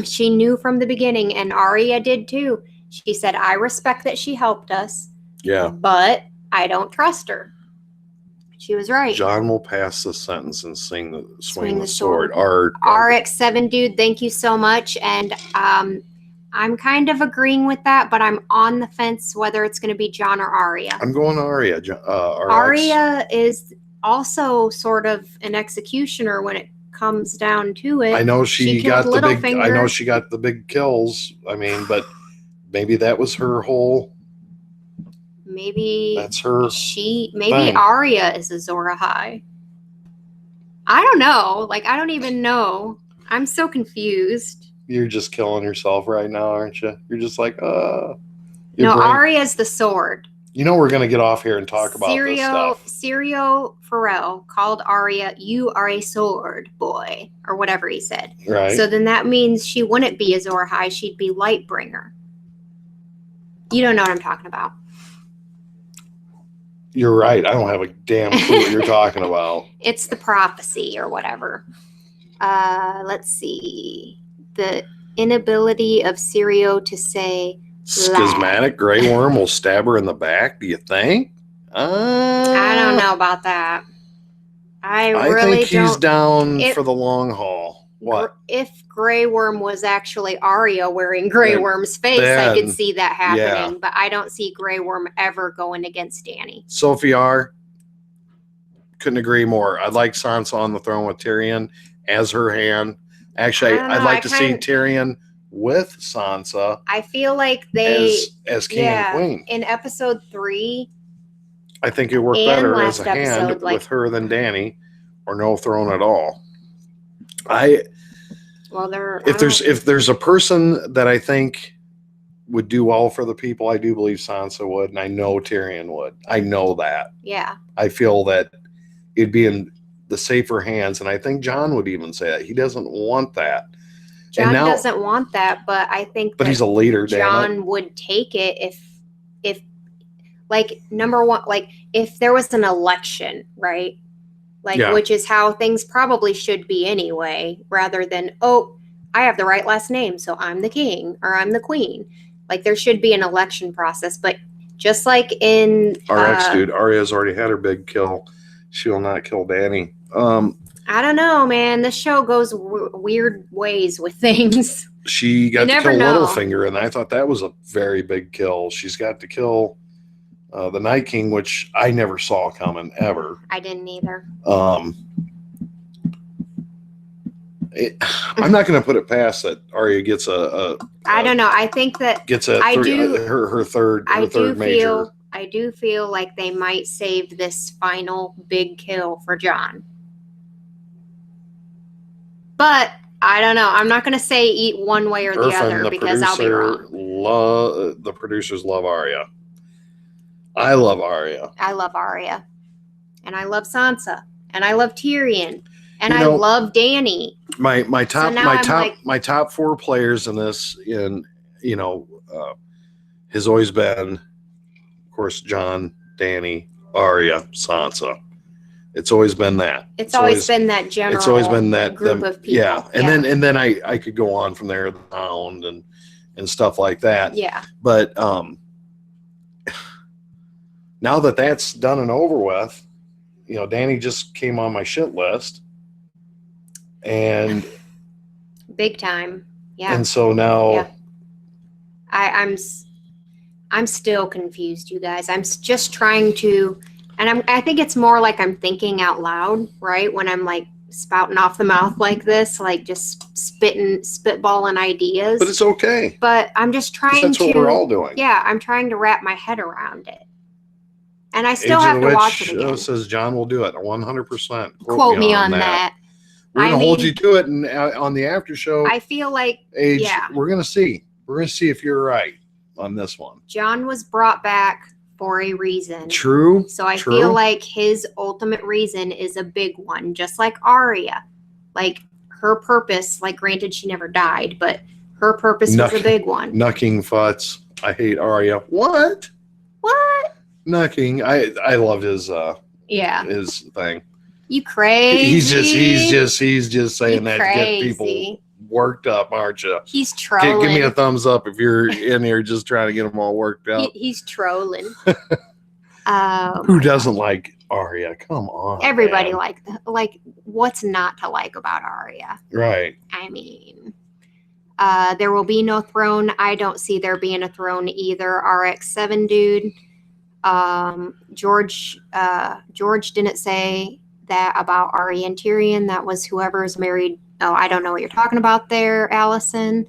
She knew from the beginning, and Arya did too. She said, I respect that she helped us. Yeah. But I don't trust her. She was right. Jon will pass the sentence and swing the sword. RX7 dude, thank you so much. And I'm kind of agreeing with that, but I'm on the fence whether it's going to be Jon or Arya. I'm going Arya. Arya is also sort of an executioner when it comes down to it. I know she got the big kills. I mean, but maybe that was her whole. Maybe that's her. Maybe Arya is Azor Ahai. I don't know. Like, I don't even know. I'm so confused. You're just killing yourself right now, aren't you? You're just like, No, Arya's the sword. You know, we're going to get off here and talk about this stuff. Syrio Farrell called Arya, you are a sword boy, or whatever he said. Right. So then that means she wouldn't be Azor Ahai. She'd be Lightbringer. You don't know what I'm talking about. You're right. I don't have a damn clue what you're talking about. It's the prophecy or whatever. Let's see. The inability of Syrio to say schismatic Grey Worm will stab her in the back, do you think? I don't know about that. I really think he's down for the long haul. What? If Grey Worm was actually Arya wearing Grey Worm's face, I could see that happening. But I don't see Grey Worm ever going against Dany. Sophie R. Couldn't agree more. I'd like Sansa on the throne with Tyrion as her hand. Actually, I'd like to see Tyrion with Sansa. I feel like they as king and queen in episode 3. I think it worked better as a hand with her than Dany, or no throne at all. If there's a person that I think would do well for the people, I do believe Sansa would, and I know Tyrion would. I know that. Yeah. I feel that it'd be in the safer hands, and I think Jon would even say that he doesn't want that. Jon doesn't want that, but I think but he's a leader. Jon would take it if like number one, like if there was an election, right? Like which is how things probably should be anyway, rather than I have the right last name, so I'm the king or I'm the queen. Like there should be an election process, but just like in RX, dude, Arya's already had her big kill. She will not kill Dany. I don't know, man. This show goes weird ways with things. She got to kill Littlefinger, and I thought that was a very big kill. She's got to kill the Night King, which I never saw coming ever. I didn't either. I'm not going to put it past that Arya gets I don't know. I think that gets her third major. I do feel like they might save this final big kill for Jon. But I don't know. I'm not going to say eat one way or the other because I'll be wrong. The producers love Arya. I love Arya. I love Arya. And I love Sansa. And I love Tyrion. And I love Dany. My top 4 players in this has always been, of course, Jon, Dany, Arya, Sansa. It's always been that. It's always been that general. It's always been that group of people. Yeah, and then I could go on from there, the Hound and stuff like that. Yeah. But now that that's done and over with, Dany just came on my shit list, and big time. Yeah. And so now, I'm still confused, you guys. I'm just trying to. And I think it's more like I'm thinking out loud, right? When I'm like spouting off the mouth like this, like just spitballing ideas. But it's okay. But I'm just trying that's what we're all doing. Yeah, I'm trying to wrap my head around it. And I still have to watch it again. Says Jon will do it 100%. Quote me on that. We're going to hold you to it, and on the after show. I feel like we're going to see. We're going to see if you're right on this one. Jon was brought back for a reason. True. So I feel like his ultimate reason is a big one, just like Arya. Like her purpose, like granted she never died, but her purpose was a big one. Knucking Futz. I hate Arya. What? Knucking. I loved his his thing. You crazy. He's just saying that to get people worked up, aren't you? He's trolling. Give me a thumbs up if you're in here just trying to get them all worked up. He's trolling. Who doesn't like Arya? Come on. Everybody like what's not to like about Arya? Right. I mean, there will be no throne. I don't see there being a throne either. RX7 dude. George didn't say that about Arya and Tyrion. That was whoever's married. Oh, I don't know what you're talking about there, Allison.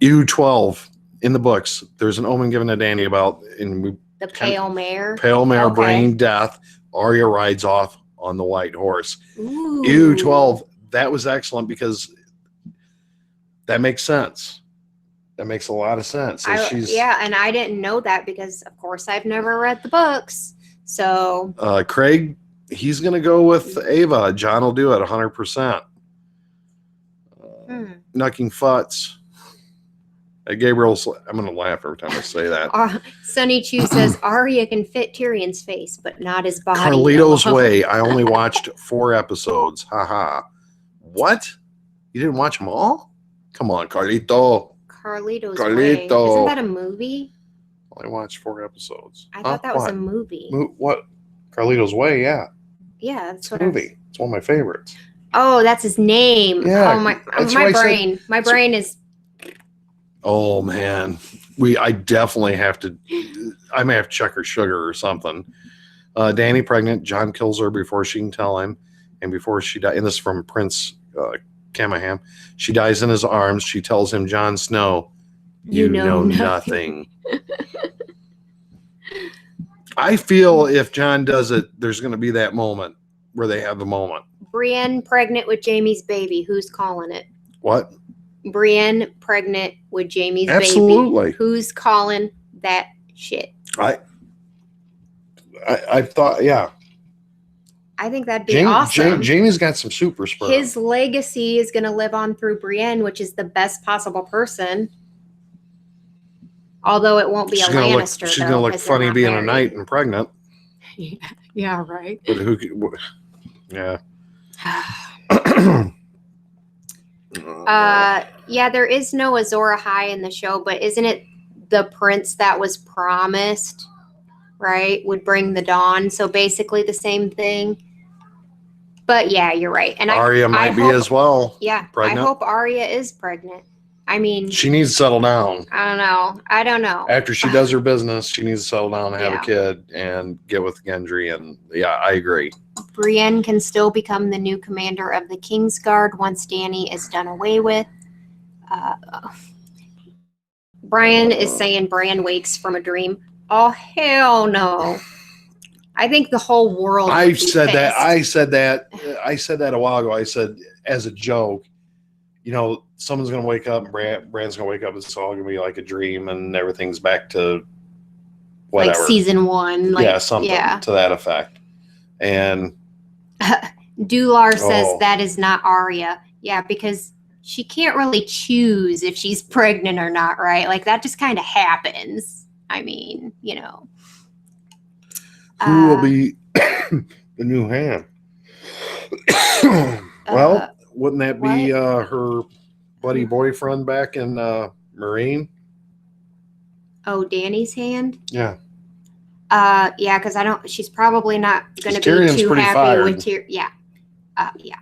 U12 in the books. There's an omen given to Dany about the pale mare. Pale mare bringing death. Arya rides off on the white horse. Ooh. U12. That was excellent because that makes sense. That makes a lot of sense. And I didn't know that because, of course, I've never read the books. So Craig. He's going to go with Ava. Jon will do it 100%. Knucking Futz. Gabriel's, I'm going to laugh every time I say that. Sonny Chu says, Arya can fit Tyrion's face, but not his body. Carlito's Way. I only watched 4 episodes. Haha. What? You didn't watch them all? Come on, Carlito. Carlito's Way. Isn't that a movie? I watched 4 episodes. I thought that was a movie. What? Carlito's Way, yeah. Yeah, that's what movie. It's one of my favorites. Oh, that's his name. Yeah, Oh, my brain. My brain is. Oh man, I definitely have to. I may have to check her sugar or something. Danny pregnant. John kills her before she can tell him, and before she dies. And this is from Prince Camaham. She dies in his arms. She tells him, Jon Snow, you know nothing. I feel if John does it, there's going to be that moment where they have the moment. Brienne pregnant with Jaime's baby. Who's calling it? What? Brienne pregnant with Jaime's Absolutely. baby. Who's calling that shit? I thought, yeah. I think that'd be awesome. Jaime's got some super sperm. His legacy is going to live on through Brienne, which is the best possible person. Although it won't be a Lannister. She's going to look funny being married. A knight and pregnant. Yeah, right. But yeah. Yeah, there is no Azor Ahai in the show, but isn't it the prince that was promised, right? Would bring the dawn. So basically the same thing. But yeah, you're right. And Arya might be as well. Yeah, pregnant. I hope Arya is pregnant. I mean, she needs to settle down. I don't know. After she does her business, she needs to settle down and have a kid and get with Gendry. And yeah, I agree. Brienne can still become the new commander of the Kingsguard once Dany is done away with. Brian is saying Bran wakes from a dream. Oh, hell no. I think the whole world. I said that a while ago. I said, as a joke, someone's going to wake up, and Bran's going to wake up, it's all going to be like a dream, and everything's back to whatever. Like season 1. Something to that effect. And Dular says that is not Arya. Yeah, because she can't really choose if she's pregnant or not, right? Like, that just kind of happens. I mean, Who will be the new hand? Well, wouldn't that be her buddy boyfriend back in Marine? Oh, Dany's hand? Yeah. Yeah, because she's probably not going to be too happy with Tyrion. Yeah. Yeah.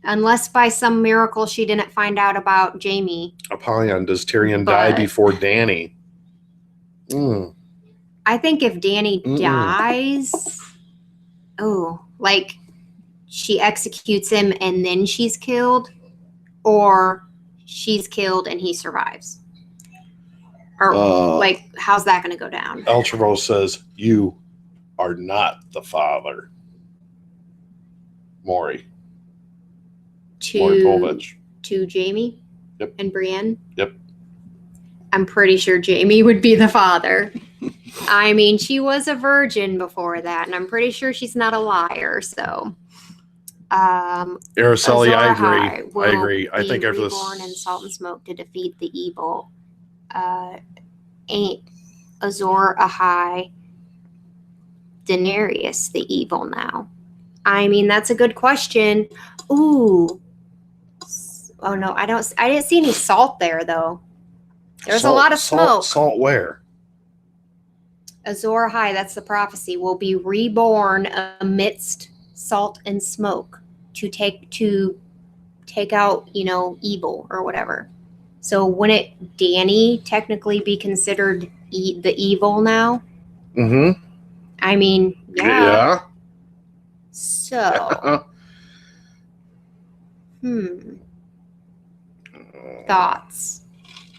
Unless by some miracle she didn't find out about Jaime. Apollyon, does Tyrion die before Dany? I think if Dany dies, like she executes him and then she's killed, or she's killed and he survives. Or how's that going to go down? Eltravo says, you are not the father. Maury Povich. To Jaime? Yep. And Brienne? Yep. I'm pretty sure Jaime would be the father. I mean, she was a virgin before that, and I'm pretty sure she's not a liar, so. Araceli, I agree. I think after this. Born in Salt and Smoke to defeat the evil. Ain't Azor Ahai Daenerys the evil now? I mean, that's a good question. Ooh. Oh no, I didn't see any salt there though. There's a lot of smoke. Salt where? Azor Ahai, that's the prophecy, will be reborn amidst salt and smoke to take out, evil or whatever. So wouldn't Dany technically be considered the evil now? Mm-hmm. I mean, yeah. So, thoughts?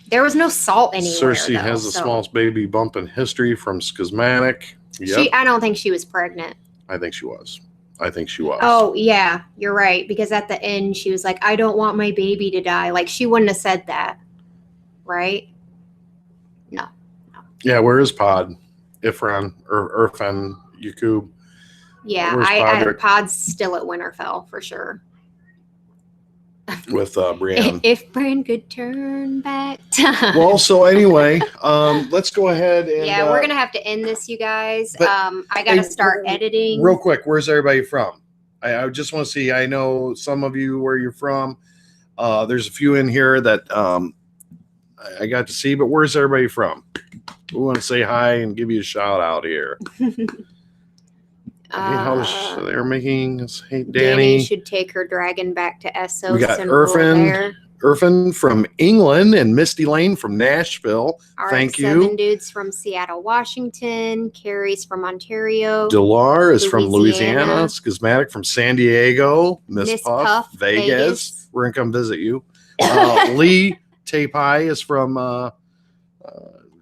There was no salt anywhere. Cersei has the smallest baby bump in history from schismatic. Yep. I don't think she was pregnant. I think she was. Oh, yeah, you're right. Because at the end, she was like, I don't want my baby to die. Like, she wouldn't have said that. Right? No. Yeah, where is Pod? Ifran, or Irfan, Yakub? Yeah, Pod's still at Winterfell, for sure. With Brienne. If Brienne could turn back time. Well, so anyway, let's go ahead and... Yeah, we're going to have to end this, you guys. I got to start editing. Real quick, where's everybody from? I just want to see, I know some of you where you're from. There's a few in here that I got to see, but where's everybody from? We want to say hi and give you a shout out here. They're making. Hey, Danny should take her dragon back to Essos. We got Irfan from England and Misty Lane from Nashville. Thank you. 7 dudes from Seattle, Washington. Carrie's from Ontario. Delar is from Louisiana. Schismatic from San Diego. Miss Puff, Vegas. We're going to come visit you. Lee Tapai is from,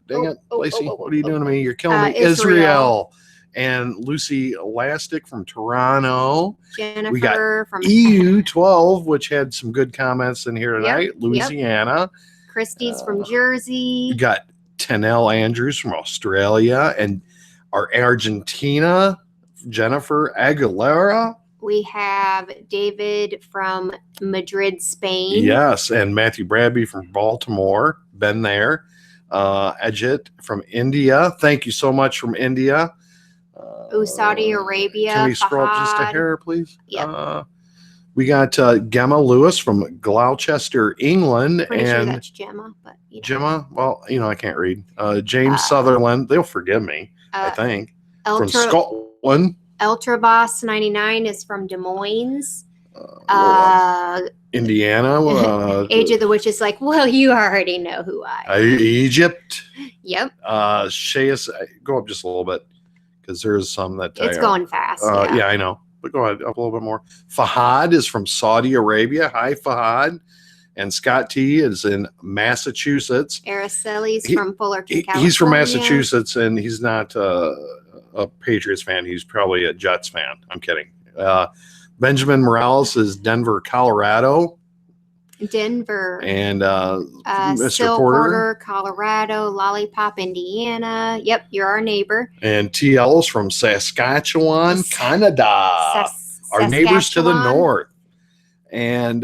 dang it, Lacey, what are you doing to me? You're killing me. Israel. And Lucy Elastic from Toronto. Jennifer we got from EU12, which had some good comments in here tonight. Yep, Louisiana. Christy's from Jersey. We got Tanel Andrews from Australia. And our Argentina, Jennifer Aguilera. We have David from Madrid, Spain. Yes, and Matthew Bradby from Baltimore. Been there. Ajit from India. Thank you so much from India. Saudi Arabia. Can we scroll up just a hair, please? Yep. We got Gemma Lewis from Gloucester, England. Pretty sure that's Gemma, but Gemma, well, I can't read. James Sutherland, they'll forgive me, I think. From Scotland. Ultraboss 99 is from Des Moines. Indiana. Age of the Witch is like, well, you already know who I am. Egypt. Yep. Shayas, go up just a little bit. Because there's some that it's going fast. Yeah, I know. But go ahead, up a little bit more. Fahad is from Saudi Arabia. Hi, Fahad. And Scott T is in Massachusetts. Araceli's from Fullerton, California. He's from Massachusetts, and he's not a Patriots fan. He's probably a Jets fan. I'm kidding. Benjamin Morales is Denver, Colorado. Denver. And Mr. Porter, Colorado. Lollipop, Indiana. Yep, you're our neighbor. And T. Ellis from Saskatchewan, Canada. Our neighbors to the north. And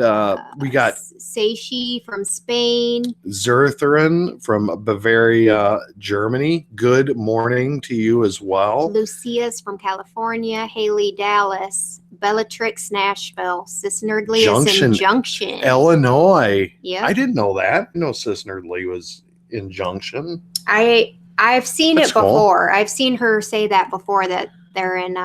we got Seishi from Spain. Zertherin from Bavaria, Germany. Good morning to you as well. Lucia's from California. Haley, Dallas. Bellatrix, Nashville. Sis Nerdly is in Junction, Illinois. Yeah, I didn't know that. Sis Nerdly was in Junction. I've seen it before. Cool. I've seen her say that before, that they're in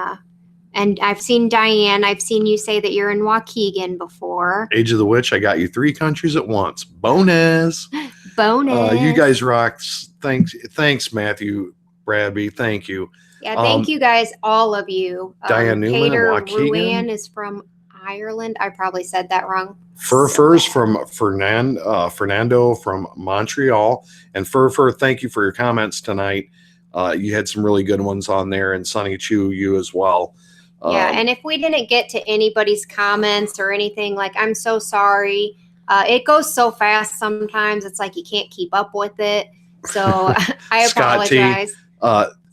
and I've seen Diane. I've seen you say that you're in Waukegan before. Age of the Witch. I got you 3 countries at once. Bonus. You guys rock. Thanks, Matthew Bradby. Thank you. Yeah, thank you guys, all of you. Diane Newman Peter and Waukegan. Ruan is from Ireland. I probably said that wrong. Furfur's from Fernando from Montreal. And Furfur, thank you for your comments tonight. You had some really good ones on there, and Sunny Chu, you as well. Yeah, and if we didn't get to anybody's comments or anything, I'm so sorry. It goes so fast sometimes. It's like you can't keep up with it. So I apologize.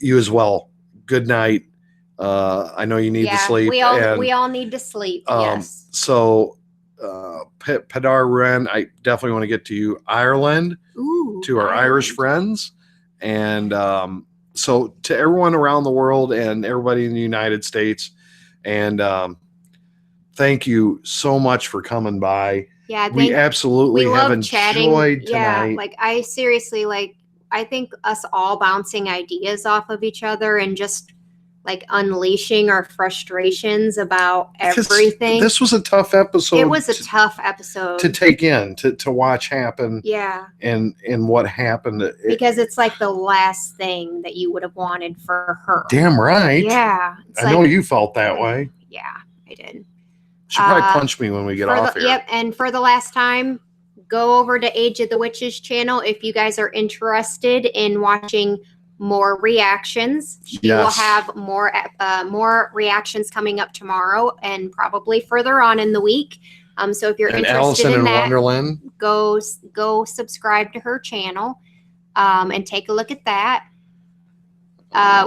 You as well. Good night. I know you need to sleep. We all need to sleep. Yes. So, Padar Ren, I definitely want to get to you. Ireland. Ooh, to our Irish friends, and so to everyone around the world and everybody in the United States, and thank you so much for coming by. Yeah, we absolutely have enjoyed tonight. Yeah, I seriously I think us all bouncing ideas off of each other and just unleashing our frustrations about everything. This was a tough episode. It was a tough episode to take in, to watch happen. Yeah. And what happened. Because it's the last thing that you would have wanted for her. Damn right. Yeah. I know you felt that way. Yeah, I did. She'll probably punch me when we get off here. Yep. And for the last time, go over to Age of the Witches channel if you guys are interested in watching more reactions. She will have more reactions coming up tomorrow and probably further on in the week. So if you're interested Allison in that, Wonderland, go subscribe to her channel and take a look at that.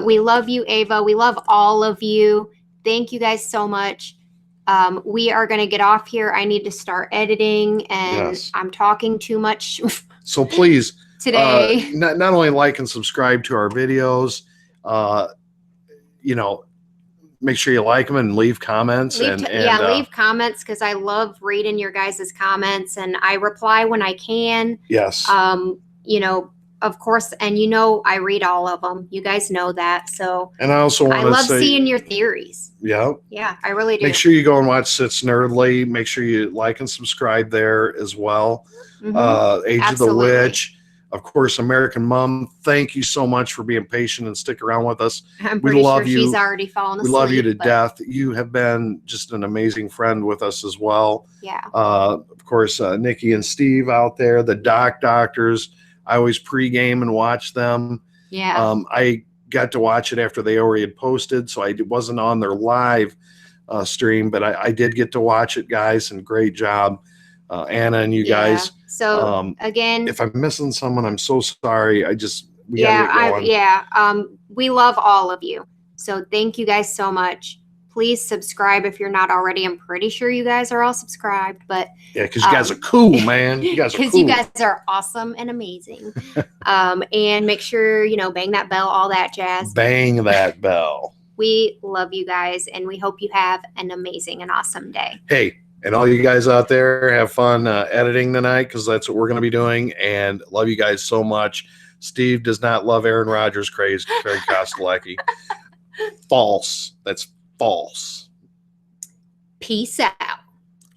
We love you, Ava. We love all of you. Thank you guys so much. We are going to get off here. I need to start editing, and I'm talking too much. So please. Today, not only like and subscribe to our videos, make sure you like them and leave comments. Leave comments, because I love reading your guys' comments, and I reply when I can. Yes. of course, and you know I read all of them. You guys know that. So And I also want I to love say, seeing your theories. yeah, Yeah, I really do. make sure you go and watch Sits Nerdly. Make sure you like and subscribe there as well. Age of the Witch. Of course, American Mom, thank you so much for being patient and stick around with us. I'm pretty sure she's already fallen asleep. We love you to death. You have been just an amazing friend with us as well. Yeah. Of course, Nikki and Steve out there, the Doctors. I always pregame and watch them. Yeah. I got to watch it after they already had posted, so I wasn't on their live stream, but I did get to watch it, guys, and great job, Anna and you guys. So again, if I'm missing someone, I'm so sorry. We gotta get going. We love all of you. So thank you guys so much. Please subscribe if you're not already. I'm pretty sure you guys are all subscribed, but yeah, because you guys are cool, man. You guys are cool. Because you guys are awesome and amazing. And make sure, bang that bell, all that jazz. Bang that bell. We love you guys, and we hope you have an amazing and awesome day. Hey, and all you guys out there, have fun editing tonight, because that's what we're going to be doing. And love you guys so much. Steve does not love Aaron Rodgers craze, Craig Kostelecki. False. That's false. Peace out.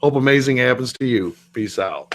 Hope amazing happens to you. Peace out.